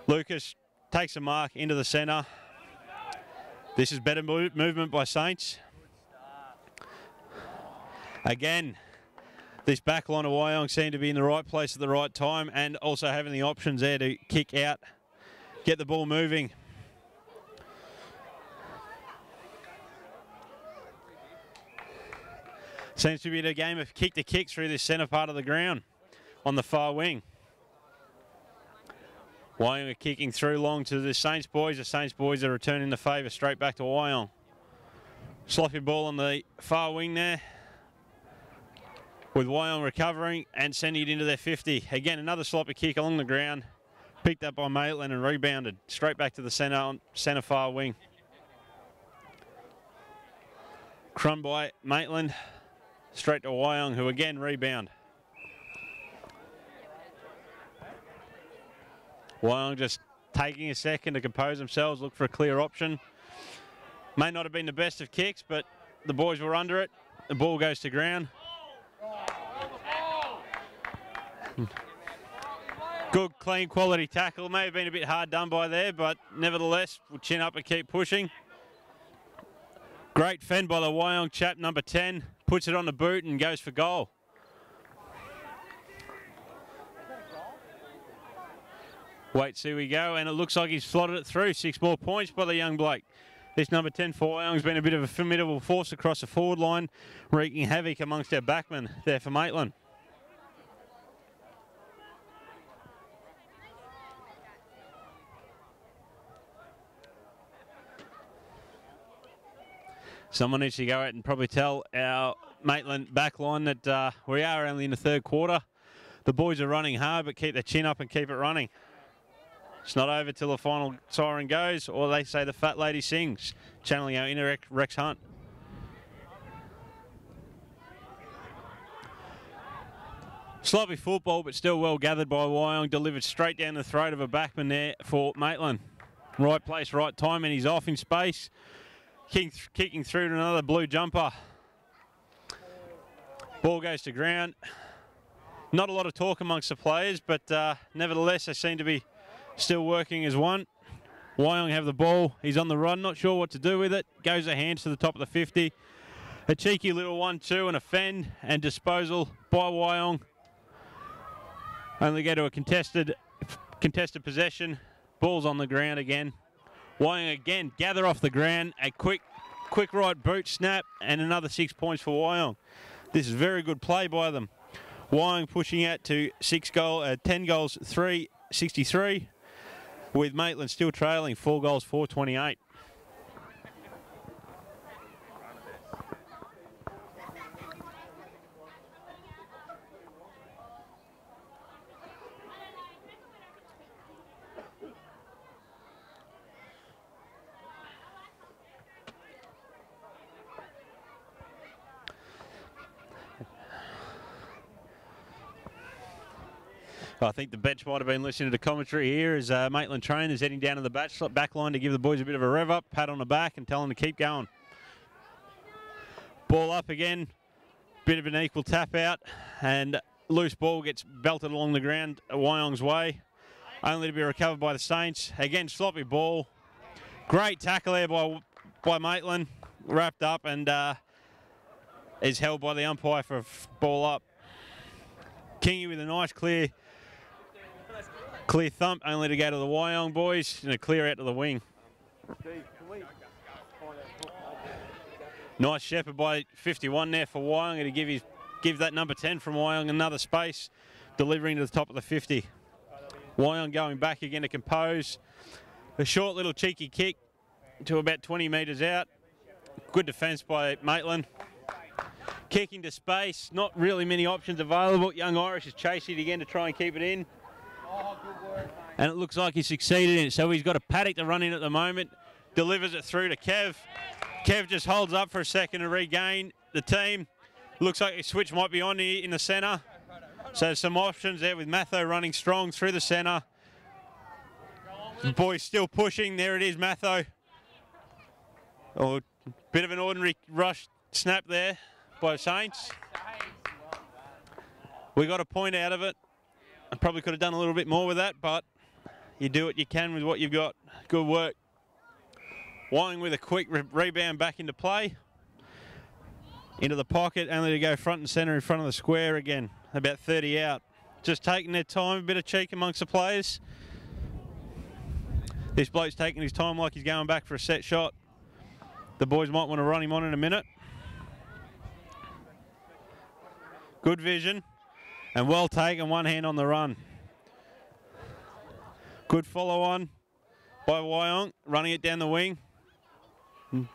Lucas takes a mark into the centre. This is better movement by Saints. Again, this back line of Wyong seemed to be in the right place at the right time and also having the options there to kick out, get the ball moving. Seems to be a game of kick to kick through this centre part of the ground on the far wing. Wyong are kicking through long to the Saints boys. The Saints boys are returning the favour straight back to Wyong. Sloppy ball on the far wing there, with Wyong recovering and sending it into their 50. Again, another sloppy kick along the ground, picked up by Maitland and rebounded straight back to the centre far wing. Crumb by Maitland, straight to Wyong, who again rebound. Wyong just taking a second to compose themselves, look for a clear option. May not have been the best of kicks, but the boys were under it. The ball goes to ground. Good, clean, quality tackle. May have been a bit hard done by there, but nevertheless, we'll chin up and keep pushing. Great fend by the Wyong chap, number 10. Puts it on the boot and goes for goal. Wait, see we go, and it looks like he's slotted it through. 6 more points by the young bloke. This number 10 for Wyong's been a bit of a formidable force across the forward line, wreaking havoc amongst our backmen there for Maitland. Someone needs to go out and probably tell our Maitland back line that we are only in the third quarter. The boys are running hard, but keep their chin up and keep it running. It's not over till the final siren goes, or they say the fat lady sings, channeling our inner Rex Hunt. Sloppy football, but still well gathered by Wyong, delivered straight down the throat of a backman there for Maitland. Right place, right time, and he's off in space. Kicking through to another blue jumper. Ball goes to ground. Not a lot of talk amongst the players, but nevertheless, they seem to be still working as one. Wyong have the ball. He's on the run, not sure what to do with it. Goes a hands to the top of the 50. A cheeky little 1-2 and a fend and disposal by Wyong. Only go to a contested possession. Ball's on the ground again. Wyong again gather off the ground. A quick right boot snap and another 6 points for Wyong. This is very good play by them. Wyong pushing out to 10 goals, 363, with Maitland still trailing 4 goals, 428. I think the bench might have been listening to commentary here as Maitland trainers heading down to the back line to give the boys a bit of a rev up, pat on the back and tell them to keep going. Ball up again, bit of an equal tap out, and loose ball gets belted along the ground Wyong's way, only to be recovered by the Saints. Again, sloppy ball. Great tackle there by Maitland, wrapped up and is held by the umpire for a ball up. Kingy with a nice clear thump, only to go to the Wyong boys and a clear out to the wing. Nice shepherd by 51 there for Wyong, and to give that number 10 from Wyong another space, delivering to the top of the 50. Wyong going back again to compose. A short little cheeky kick to about 20 metres out. Good defence by Maitland. Kicking to space, not really many options available. Young Irish is chasing it again to try and keep it in. And it looks like he succeeded in it. So he's got a paddock to run in at the moment. Delivers it through to Kev. Kev just holds up for a second to regain the team. Looks like a switch might be on here in the centre. So some options there with Matho running strong through the centre. The boys still pushing. There it is, Matho. Oh, bit of an ordinary rush snap there by the Saints. We got a point out of it. I probably could have done a little bit more with that, but you do what you can with what you've got. Good work. Wyong with a quick rebound back into play. Into the pocket, only to go front and centre in front of the square again. About 30 out. Just taking their time, a bit of cheek amongst the players. This bloke's taking his time like he's going back for a set shot. The boys might want to run him on in a minute. Good vision. And well taken, one hand on the run. Good follow on by Wyong, running it down the wing.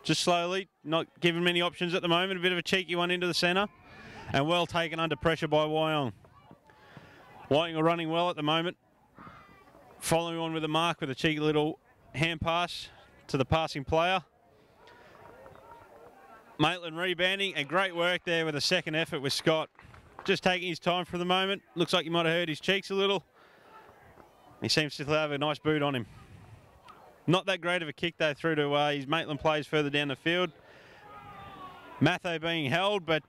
Just slowly, not giving many options at the moment. A bit of a cheeky one into the centre. And well taken under pressure by Wyong. Wyong are running well at the moment. Following on with the mark with a cheeky little hand pass to the passing player. Maitland rebounding, and great work there with a second effort with Scott. Just taking his time for the moment. Looks like you might have hurt his cheeks a little. He seems to have a nice boot on him. Not that great of a kick though through to his Maitland players further down the field. Matho being held, but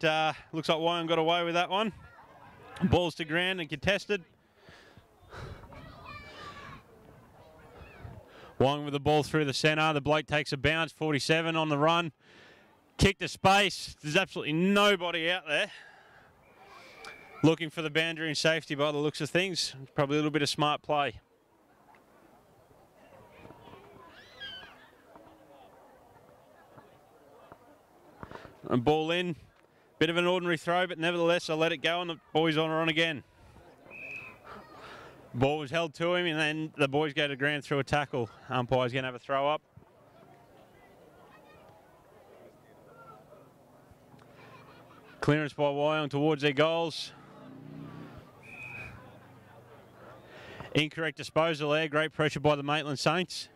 looks like Wyong got away with that one. Balls to ground and contested. Wyong with the ball through the centre. The bloke takes a bounce, 47 on the run. Kick to space. There's absolutely nobody out there. Looking for the boundary and safety by the looks of things. Probably a little bit of smart play. And ball in. Bit of an ordinary throw, but nevertheless, I'll let it go and the boys are on again. Ball was held to him, and then the boys go to ground through a tackle. Umpire's going to have a throw up. Clearance by Wyong towards their goals. Incorrect disposal there. Great pressure by the Maitland Saints.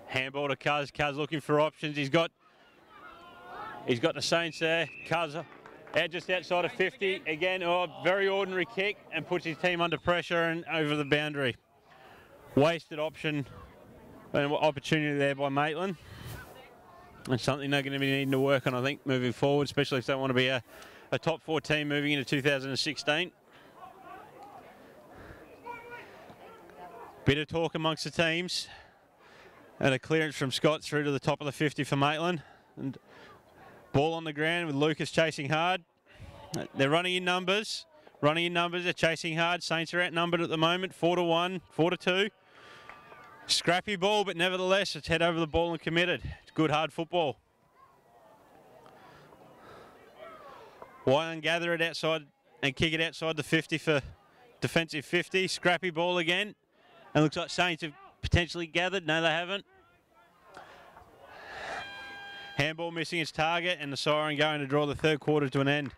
Handball to Cuz. Cuz looking for options. He's got the Saints there. Cuz out just outside of 50. Again, very ordinary kick and puts his team under pressure and over the boundary. Wasted option and opportunity there by Maitland. And something they're going to be needing to work on, I think, moving forward, especially if they want to be a top 4 team moving into 2016. Bit of talk amongst the teams. And a clearance from Scott through to the top of the 50 for Maitland. And ball on the ground with Lucas chasing hard. They're running in numbers. They're chasing hard. Saints are outnumbered at the moment, 4-1, 4-2. Scrappy ball, but nevertheless, it's head over the ball and committed. It's good, hard football. Wyong gather it outside and kick it outside the 50 for defensive 50. Scrappy ball again. And looks like Saints have potentially gathered. No, they haven't. Handball missing its target and the siren going to draw the third quarter to an end.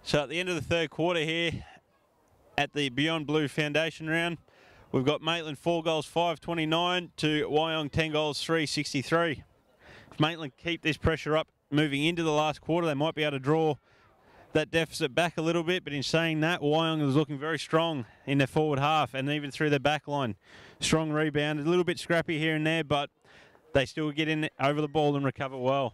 So at the end of the third quarter here at the Beyond Blue Foundation round, we've got Maitland 4 goals 5-29 to Wyong 10 goals 3-63. If Maitland keep this pressure up moving into the last quarter, they might be able to draw that deficit back a little bit, but in saying that, Wyong is looking very strong in their forward half and even through their back line. Strong rebound, a little bit scrappy here and there, but they still get in over the ball and recover well.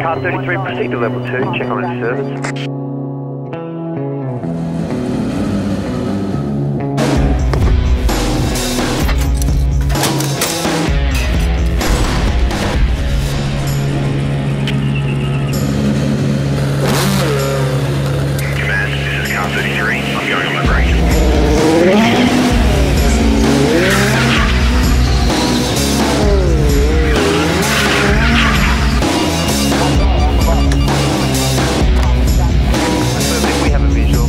Car 33, proceed to level 2, check on its service. Command, this is car 33. I'm going on my break. We have a visual.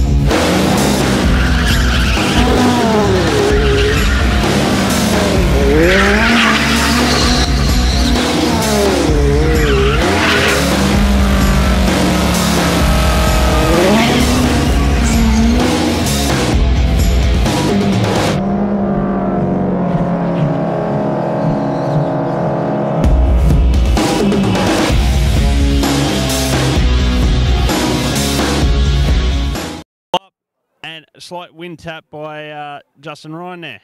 And a slight wind tap by Justin Ryan there.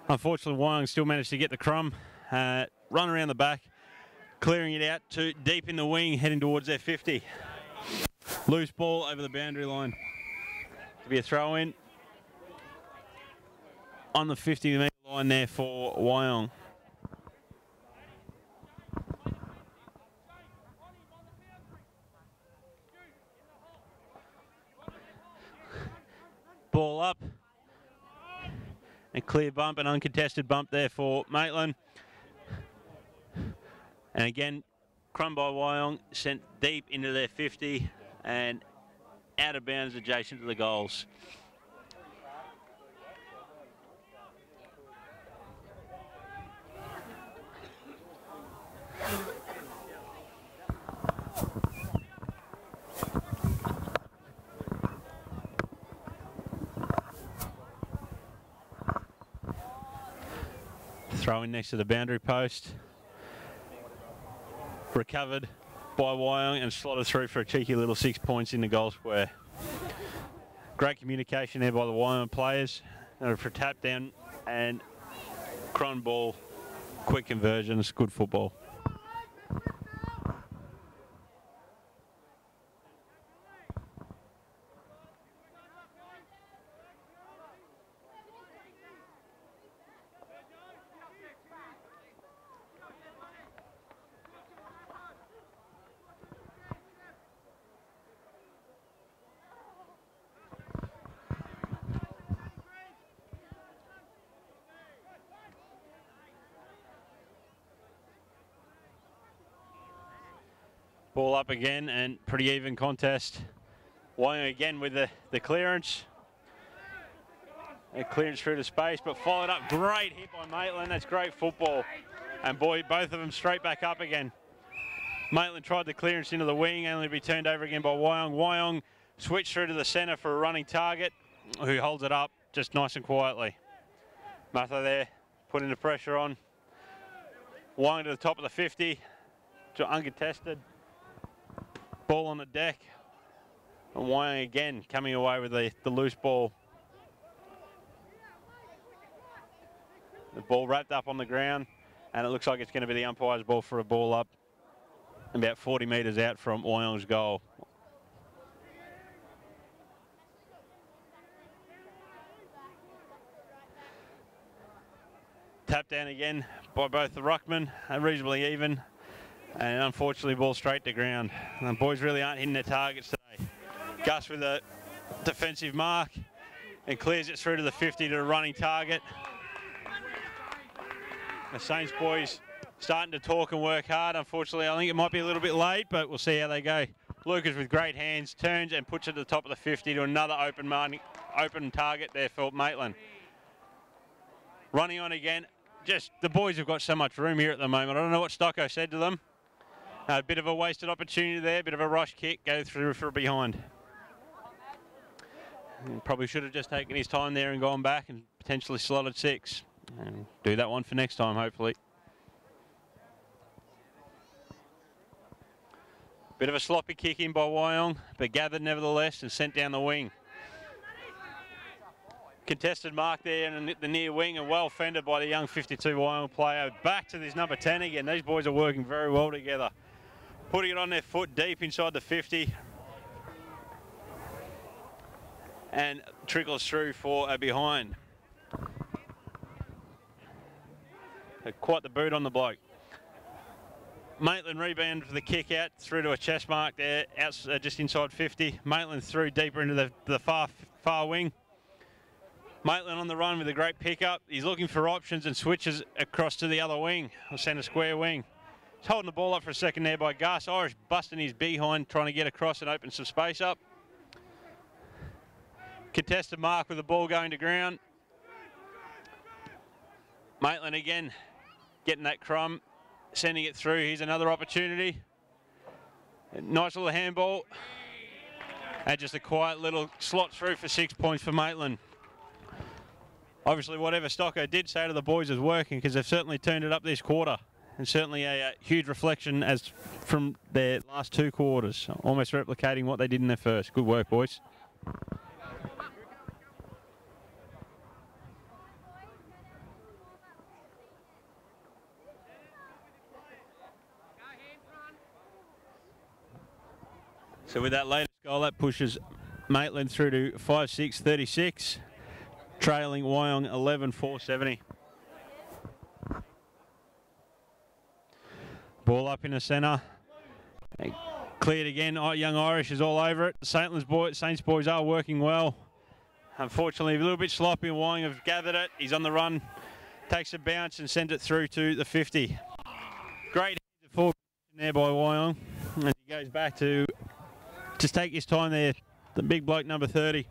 Unfortunately, Wyong still managed to get the crumb, run around the back, clearing it out to deep in the wing, heading towards their 50. Loose ball over the boundary line. To be a throw in on the 50-metre line there for Wyong. Ball up and clear bump, an uncontested bump there for Maitland. And again, crumb by Wyong, sent deep into their 50 and out of bounds adjacent to the goals. Throw in next to the boundary post. Recovered by Wyong and slotted through for a cheeky little 6 points in the goal square. Great communication there by the Wyong players. For tap down and Cron ball, quick conversions, good football. Ball up again and pretty even contest. Wyong again with the clearance. A clearance through the space, but followed up. Great hit by Maitland. That's great football. And boy, both of them straight back up again. Maitland tried the clearance into the wing, only to be turned over again by Wyong. Wyong switched through to the centre for a running target, who holds it up just nice and quietly. Matha there, putting the pressure on. Wyong to the top of the 50, uncontested. Ball on the deck. And Wyong again coming away with the loose ball. The ball wrapped up on the ground, and it looks like it's going to be the umpire's ball for a ball up about 40 metres out from Wyong's goal. Tap down again by both the ruckmen, reasonably even, and unfortunately ball straight to ground. The boys really aren't hitting their targets today. Gus with a defensive mark and clears it through to the 50 to a running target. The Saints boys starting to talk and work hard. Unfortunately, I think it might be a little bit late, but we'll see how they go. Lucas with great hands turns and puts it to the top of the 50 to another open target there for Maitland. Running on again. Just the boys have got so much room here at the moment. I don't know what Stocko said to them. A bit of a wasted opportunity there, bit of a rush kick, go through for a behind. Probably should have just taken his time there and gone back and potentially slotted 6. And do that one for next time, hopefully. Bit of a sloppy kick in by Wyong, but gathered nevertheless and sent down the wing. Contested mark there in the near wing and well fended by the young 52 Wyong player. Back to this number 10 again. These boys are working very well together. Putting it on their foot deep inside the 50. And trickles through for a behind. Quite the boot on the bloke. Maitland rebound for the kick out through to a chest mark there, out, just inside 50. Maitland through deeper into the far wing. Maitland on the run with a great pickup. He's looking for options and switches across to the other wing, or centre square wing. He's holding the ball up for a second there by Gus. Irish busting his behind, trying to get across and open some space up. Contested mark with the ball going to ground. Maitland again getting that crumb, sending it through. Here's another opportunity. Nice little handball. And just a quiet little slot through for 6 points for Maitland. Obviously, whatever Stocko did say to the boys is working, because they've certainly turned it up this quarter. And certainly a huge reflection as from their last 2 quarters. Almost replicating what they did in their first. Good work, boys. So with that latest goal, that pushes Maitland through to 5-6-36, trailing Wyong 11-4-70. Ball up in the centre. Cleared again. Young Irish is all over it. The Saints boys are working well. Unfortunately, a little bit sloppy, and Wyong have gathered it. He's on the run, takes a bounce and sends it through to the 50. Great forward there by Wyong. And he goes back to just take his time there, the big bloke number 30.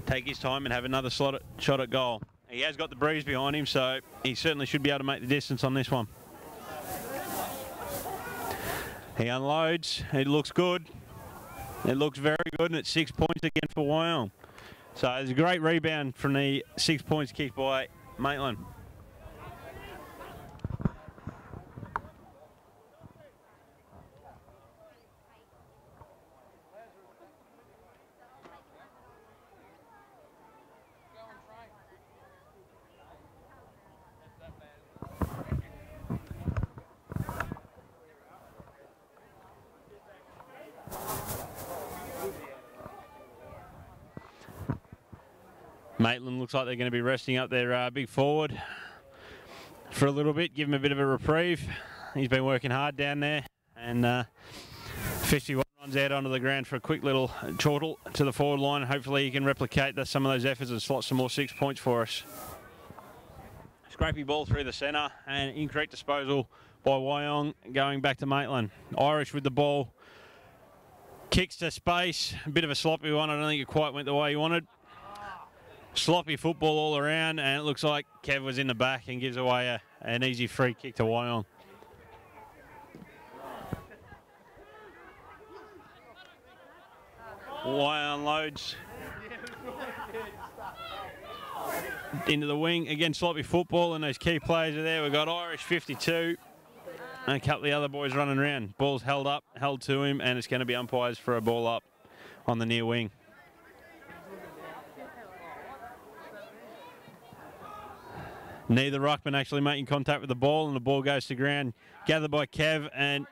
Take his time and have another shot at goal. He has got the breeze behind him, so he certainly should be able to make the distance on this one. He unloads. It looks good. It looks very good, and it's 6 points again for Wyong. So it's a great rebound from the 6 points kicked by Maitland. Maitland looks like they're going to be resting up their big forward for a little bit, give him a bit of a reprieve. He's been working hard down there, and 51 runs out onto the ground for a quick little chortle to the forward line. Hopefully he can replicate some of those efforts and slot some more 6 points for us. Scrapey ball through the centre and incorrect disposal by Wyong, going back to Maitland. Irish with the ball, kicks to space, a bit of a sloppy one. I don't think it quite went the way he wanted. Sloppy football all around, and it looks like Kev was in the back and gives away an easy free kick to Wyong. Wyong loads into the wing. Again, sloppy football, and those key players are there. We've got Irish 52 and a couple of the other boys running around. Ball's held up, held to him, and it's going to be umpires for a ball up on the near wing. Neither ruckman actually making contact with the ball, and the ball goes to ground. Gathered by Kev and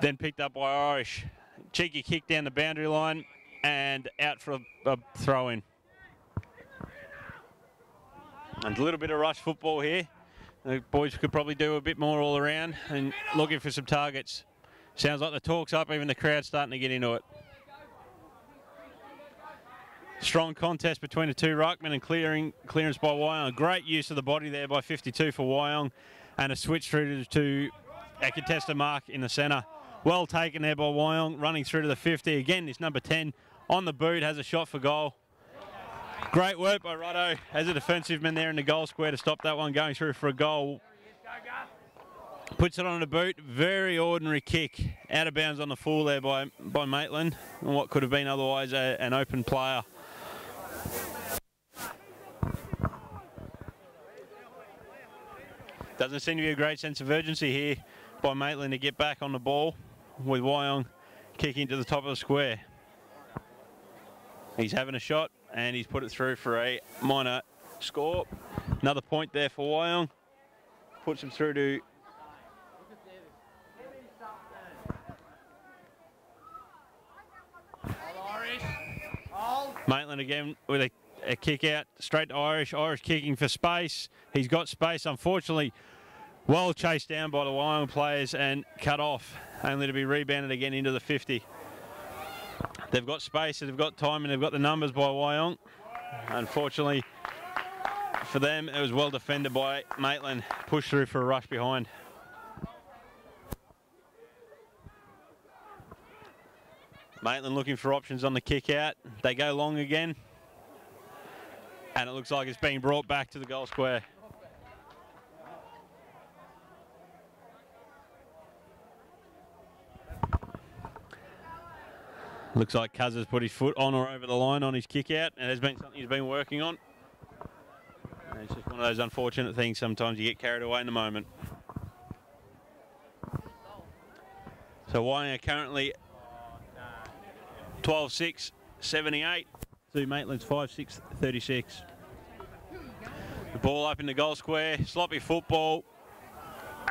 then picked up by Irish. Cheeky kick down the boundary line and out for a throw-in. And a little bit of rush football here. The boys could probably do a bit more all around and looking for some targets. Sounds like the talk's up, even the crowd's starting to get into it. Strong contest between the two ruckmen and clearance by Wyong. Great use of the body there by 52 for Wyong, and a switch through to a contested mark in the centre. Well taken there by Wyong, running through to the 50. Again, this number 10 on the boot has a shot for goal. Great work by Rotto as a defensive man there in the goal square to stop that one going through for a goal. Puts it on the boot. Very ordinary kick. Out of bounds on the full there by Maitland, and what could have been otherwise an open player. Doesn't seem to be a great sense of urgency here by Maitland to get back on the ball, with Wyong kicking to the top of the square. He's having a shot and he's put it through for a minor score. Another point there for Wyong. Puts him through to Maitland again with a kick out straight to Irish. Irish kicking for space. He's got space, unfortunately. Well chased down by the Wyong players and cut off, only to be rebounded again into the 50. They've got space, they've got time, and they've got the numbers by Wyong. Unfortunately for them, it was well defended by Maitland. Pushed through for a rush behind. Maitland looking for options on the kick out. They go long again, and it looks like it's being brought back to the goal square. Looks like Cuz has put his foot on or over the line on his kick out, and has been something he's been working on. And it's just one of those unfortunate things. Sometimes you get carried away in the moment. So Wyong are currently 12-6, 78 to Maitland's 5-6, 36. The ball up in the goal square, sloppy football,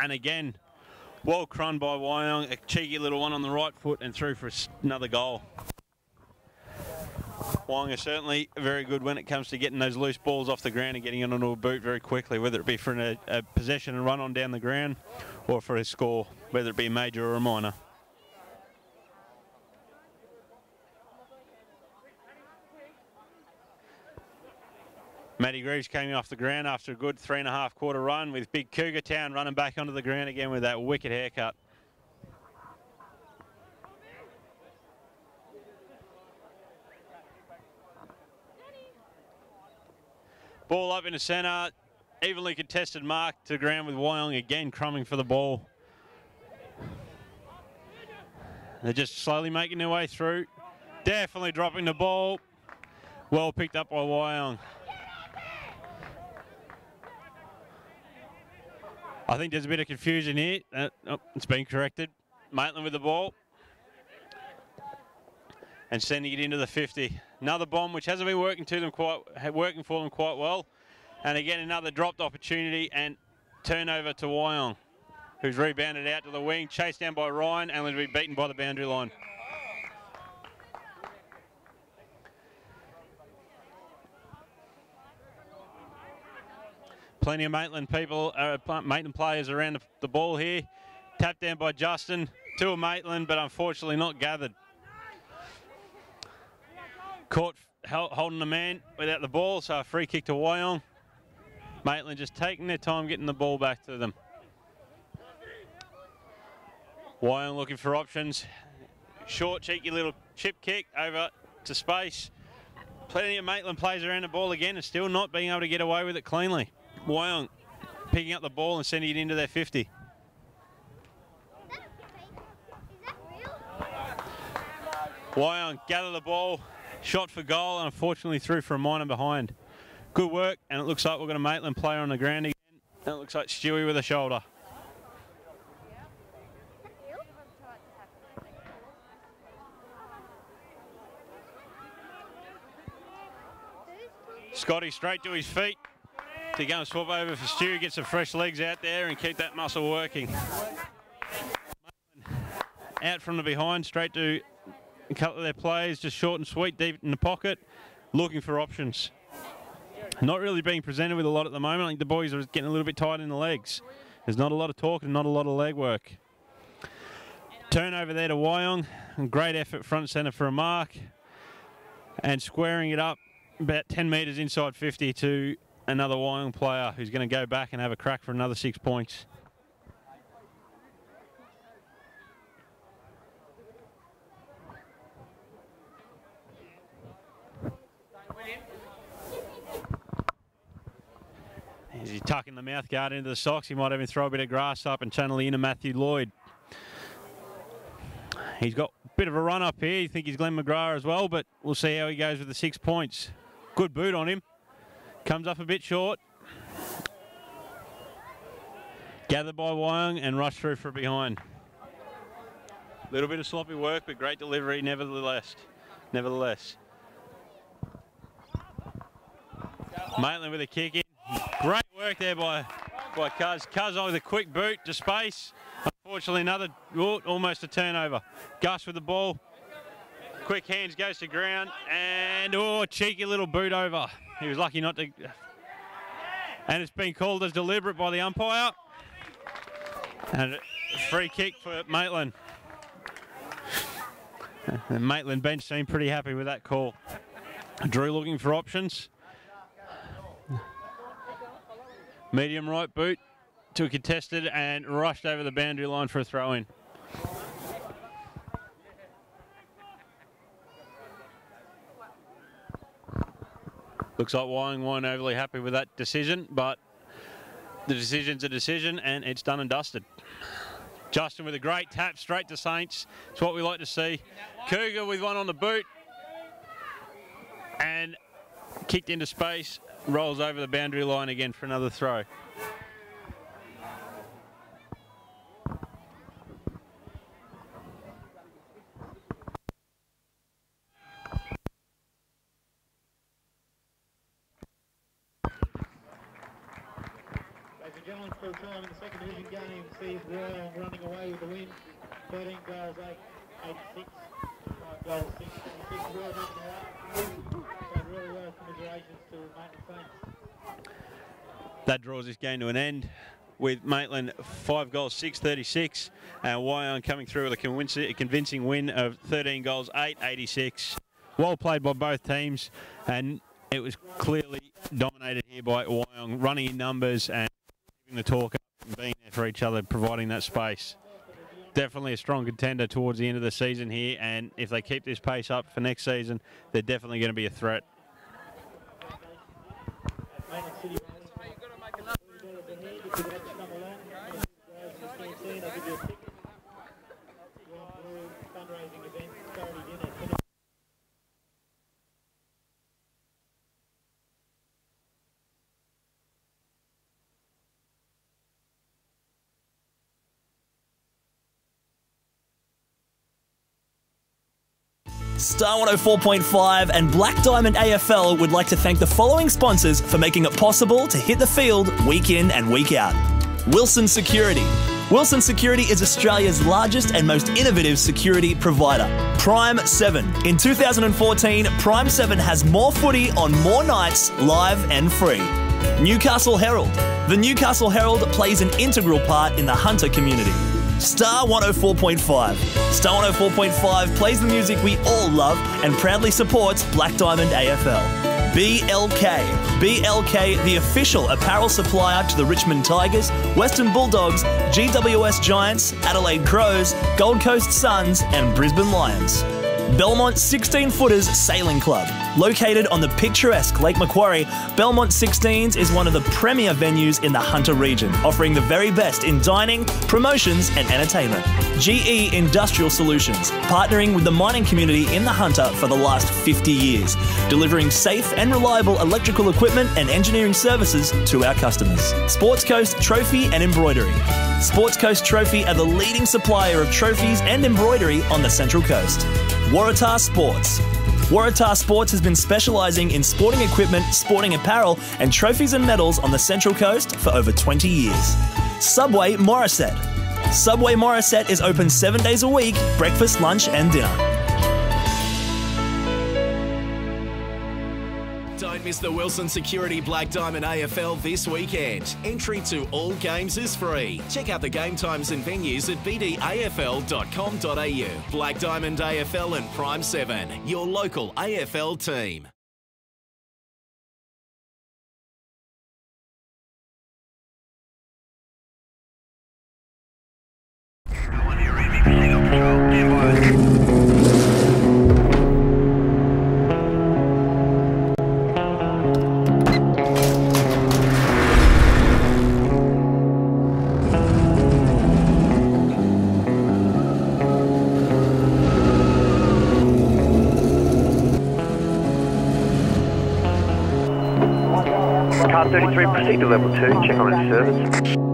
and again, well crun by Wyong, a cheeky little one on the right foot and through for another goal. Wyong is certainly very good when it comes to getting those loose balls off the ground and getting it onto a boot very quickly, whether it be for a possession and run on down the ground or for a score, whether it be a major or a minor. Matty Greaves came off the ground after a good 3.5 quarter run, with Big Cougar Town running back onto the ground again with that wicked haircut. Ball up in the centre, evenly contested mark to ground with Wyong again crumbing for the ball. They're just slowly making their way through, definitely dropping the ball. Well picked up by Wyong. I think there's a bit of confusion here. It's been corrected. Maitland with the ball. And sending it into the 50. Another bomb which hasn't been working for them quite well. And again, another dropped opportunity and turnover to Wyong, who's rebounded out to the wing, chased down by Ryan, and will be beaten by the boundary line. Plenty of Maitland people, Maitland players around the ball here. Tapped down by Justin. Two of Maitland, but unfortunately not gathered. Caught holding the man without the ball, so a free kick to Wyong. Maitland just taking their time getting the ball back to them. Wyong looking for options. Short, cheeky little chip kick over to space. Plenty of Maitland players around the ball again and still not being able to get away with it cleanly. Wyong picking up the ball and sending it into their 50. Wyong gather the ball, shot for goal, and unfortunately threw for a minor behind. Good work, and it looks like we've got a Maitland player on the ground again. And it looks like Stewie with a shoulder. Scotty straight to his feet to go and swap over for Stewie, get some fresh legs out there and keep that muscle working. Out from the behind, straight to a couple of their players, just short and sweet, deep in the pocket, looking for options. Not really being presented with a lot at the moment. I think the boys are getting a little bit tight in the legs. There's not a lot of talk and not a lot of leg work. Turnover there to Wyong. Great effort front centre for a mark. And squaring it up about 10 metres inside 50 to another Wyong player who's going to go back and have a crack for another 6 points. As he's tucking the mouth guard into the socks, he might even throw a bit of grass up and channel it into Matthew Lloyd. He's got a bit of a run up here. You think he's Glenn McGrath as well, but we'll see how he goes with the 6 points. Good boot on him. Comes up a bit short. Gathered by Wyong and rushed through for behind. A little bit of sloppy work, but great delivery nevertheless. Maitland with a kick in. Great work there by Cuz. Cuz on with a quick boot to space. Unfortunately, another, almost a turnover. Gus with the ball. Quick hands, goes to ground. And, cheeky little boot over. He was lucky not to. And it's been called as deliberate by the umpire. And a free kick for Maitland. The Maitland bench seemed pretty happy with that call. Drew looking for options. Medium right boot to a contested and rushed over the boundary line for a throw-in. Looks like Wyong weren't overly happy with that decision, but the decision's a decision and it's done and dusted. Justin with a great tap straight to Saints. It's what we like to see. Cougar with one on the boot and kicked into space. Rolls over the boundary line again for another throw. Ladies and gentlemen, full time in the second division game sees Wyong running away with the win. 13 goals, 86. 5 goals, 6. Well done now. Really well, commiserations to Maitland Saints. That draws this game to an end with Maitland 5 goals, 6-36, and Wyong coming through with a convincing win of 13 goals, 8-86. Well played by both teams, and it was clearly dominated here by Wyong, running in numbers and giving the talk up and being there for each other, providing that space. Definitely a strong contender towards the end of the season here, and if they keep this pace up for next season, they're definitely going to be a threat. Star 104.5 and Black Diamond AFL would like to thank the following sponsors for making it possible to hit the field week in and week out. Wilson Security. Wilson Security is Australia's largest and most innovative security provider. Prime 7. In 2014, Prime 7 has more footy on more nights, live and free. Newcastle Herald. The Newcastle Herald plays an integral part in the Hunter community. Star 104.5. Star 104.5 plays the music we all love and proudly supports Black Diamond AFL. BLK. BLK, the official apparel supplier to the Richmond Tigers, Western Bulldogs, GWS Giants, Adelaide Crows, Gold Coast Suns and Brisbane Lions. Belmont 16-Footers Sailing Club. Located on the picturesque Lake Macquarie, Belmont 16s is one of the premier venues in the Hunter region, offering the very best in dining, promotions and entertainment. GE Industrial Solutions, partnering with the mining community in the Hunter for the last 50 years, delivering safe and reliable electrical equipment and engineering services to our customers. Sports Coast Trophy and Embroidery. Sports Coast Trophy are the leading supplier of trophies and embroidery on the Central Coast. Waratah Sports. Waratah Sports has been specialising in sporting equipment, sporting apparel and trophies and medals on the Central Coast for over 20 years. Subway Morisset. Subway Morisset is open 7 days a week, breakfast, lunch and dinner. Don't miss the Wilson Security Black Diamond AFL this weekend. Entry to all games is free. Check out the game times and venues at bdafl.com.au. Black Diamond AFL and Prime 7, your local AFL team. Car 33, proceed to level 2, check on its service.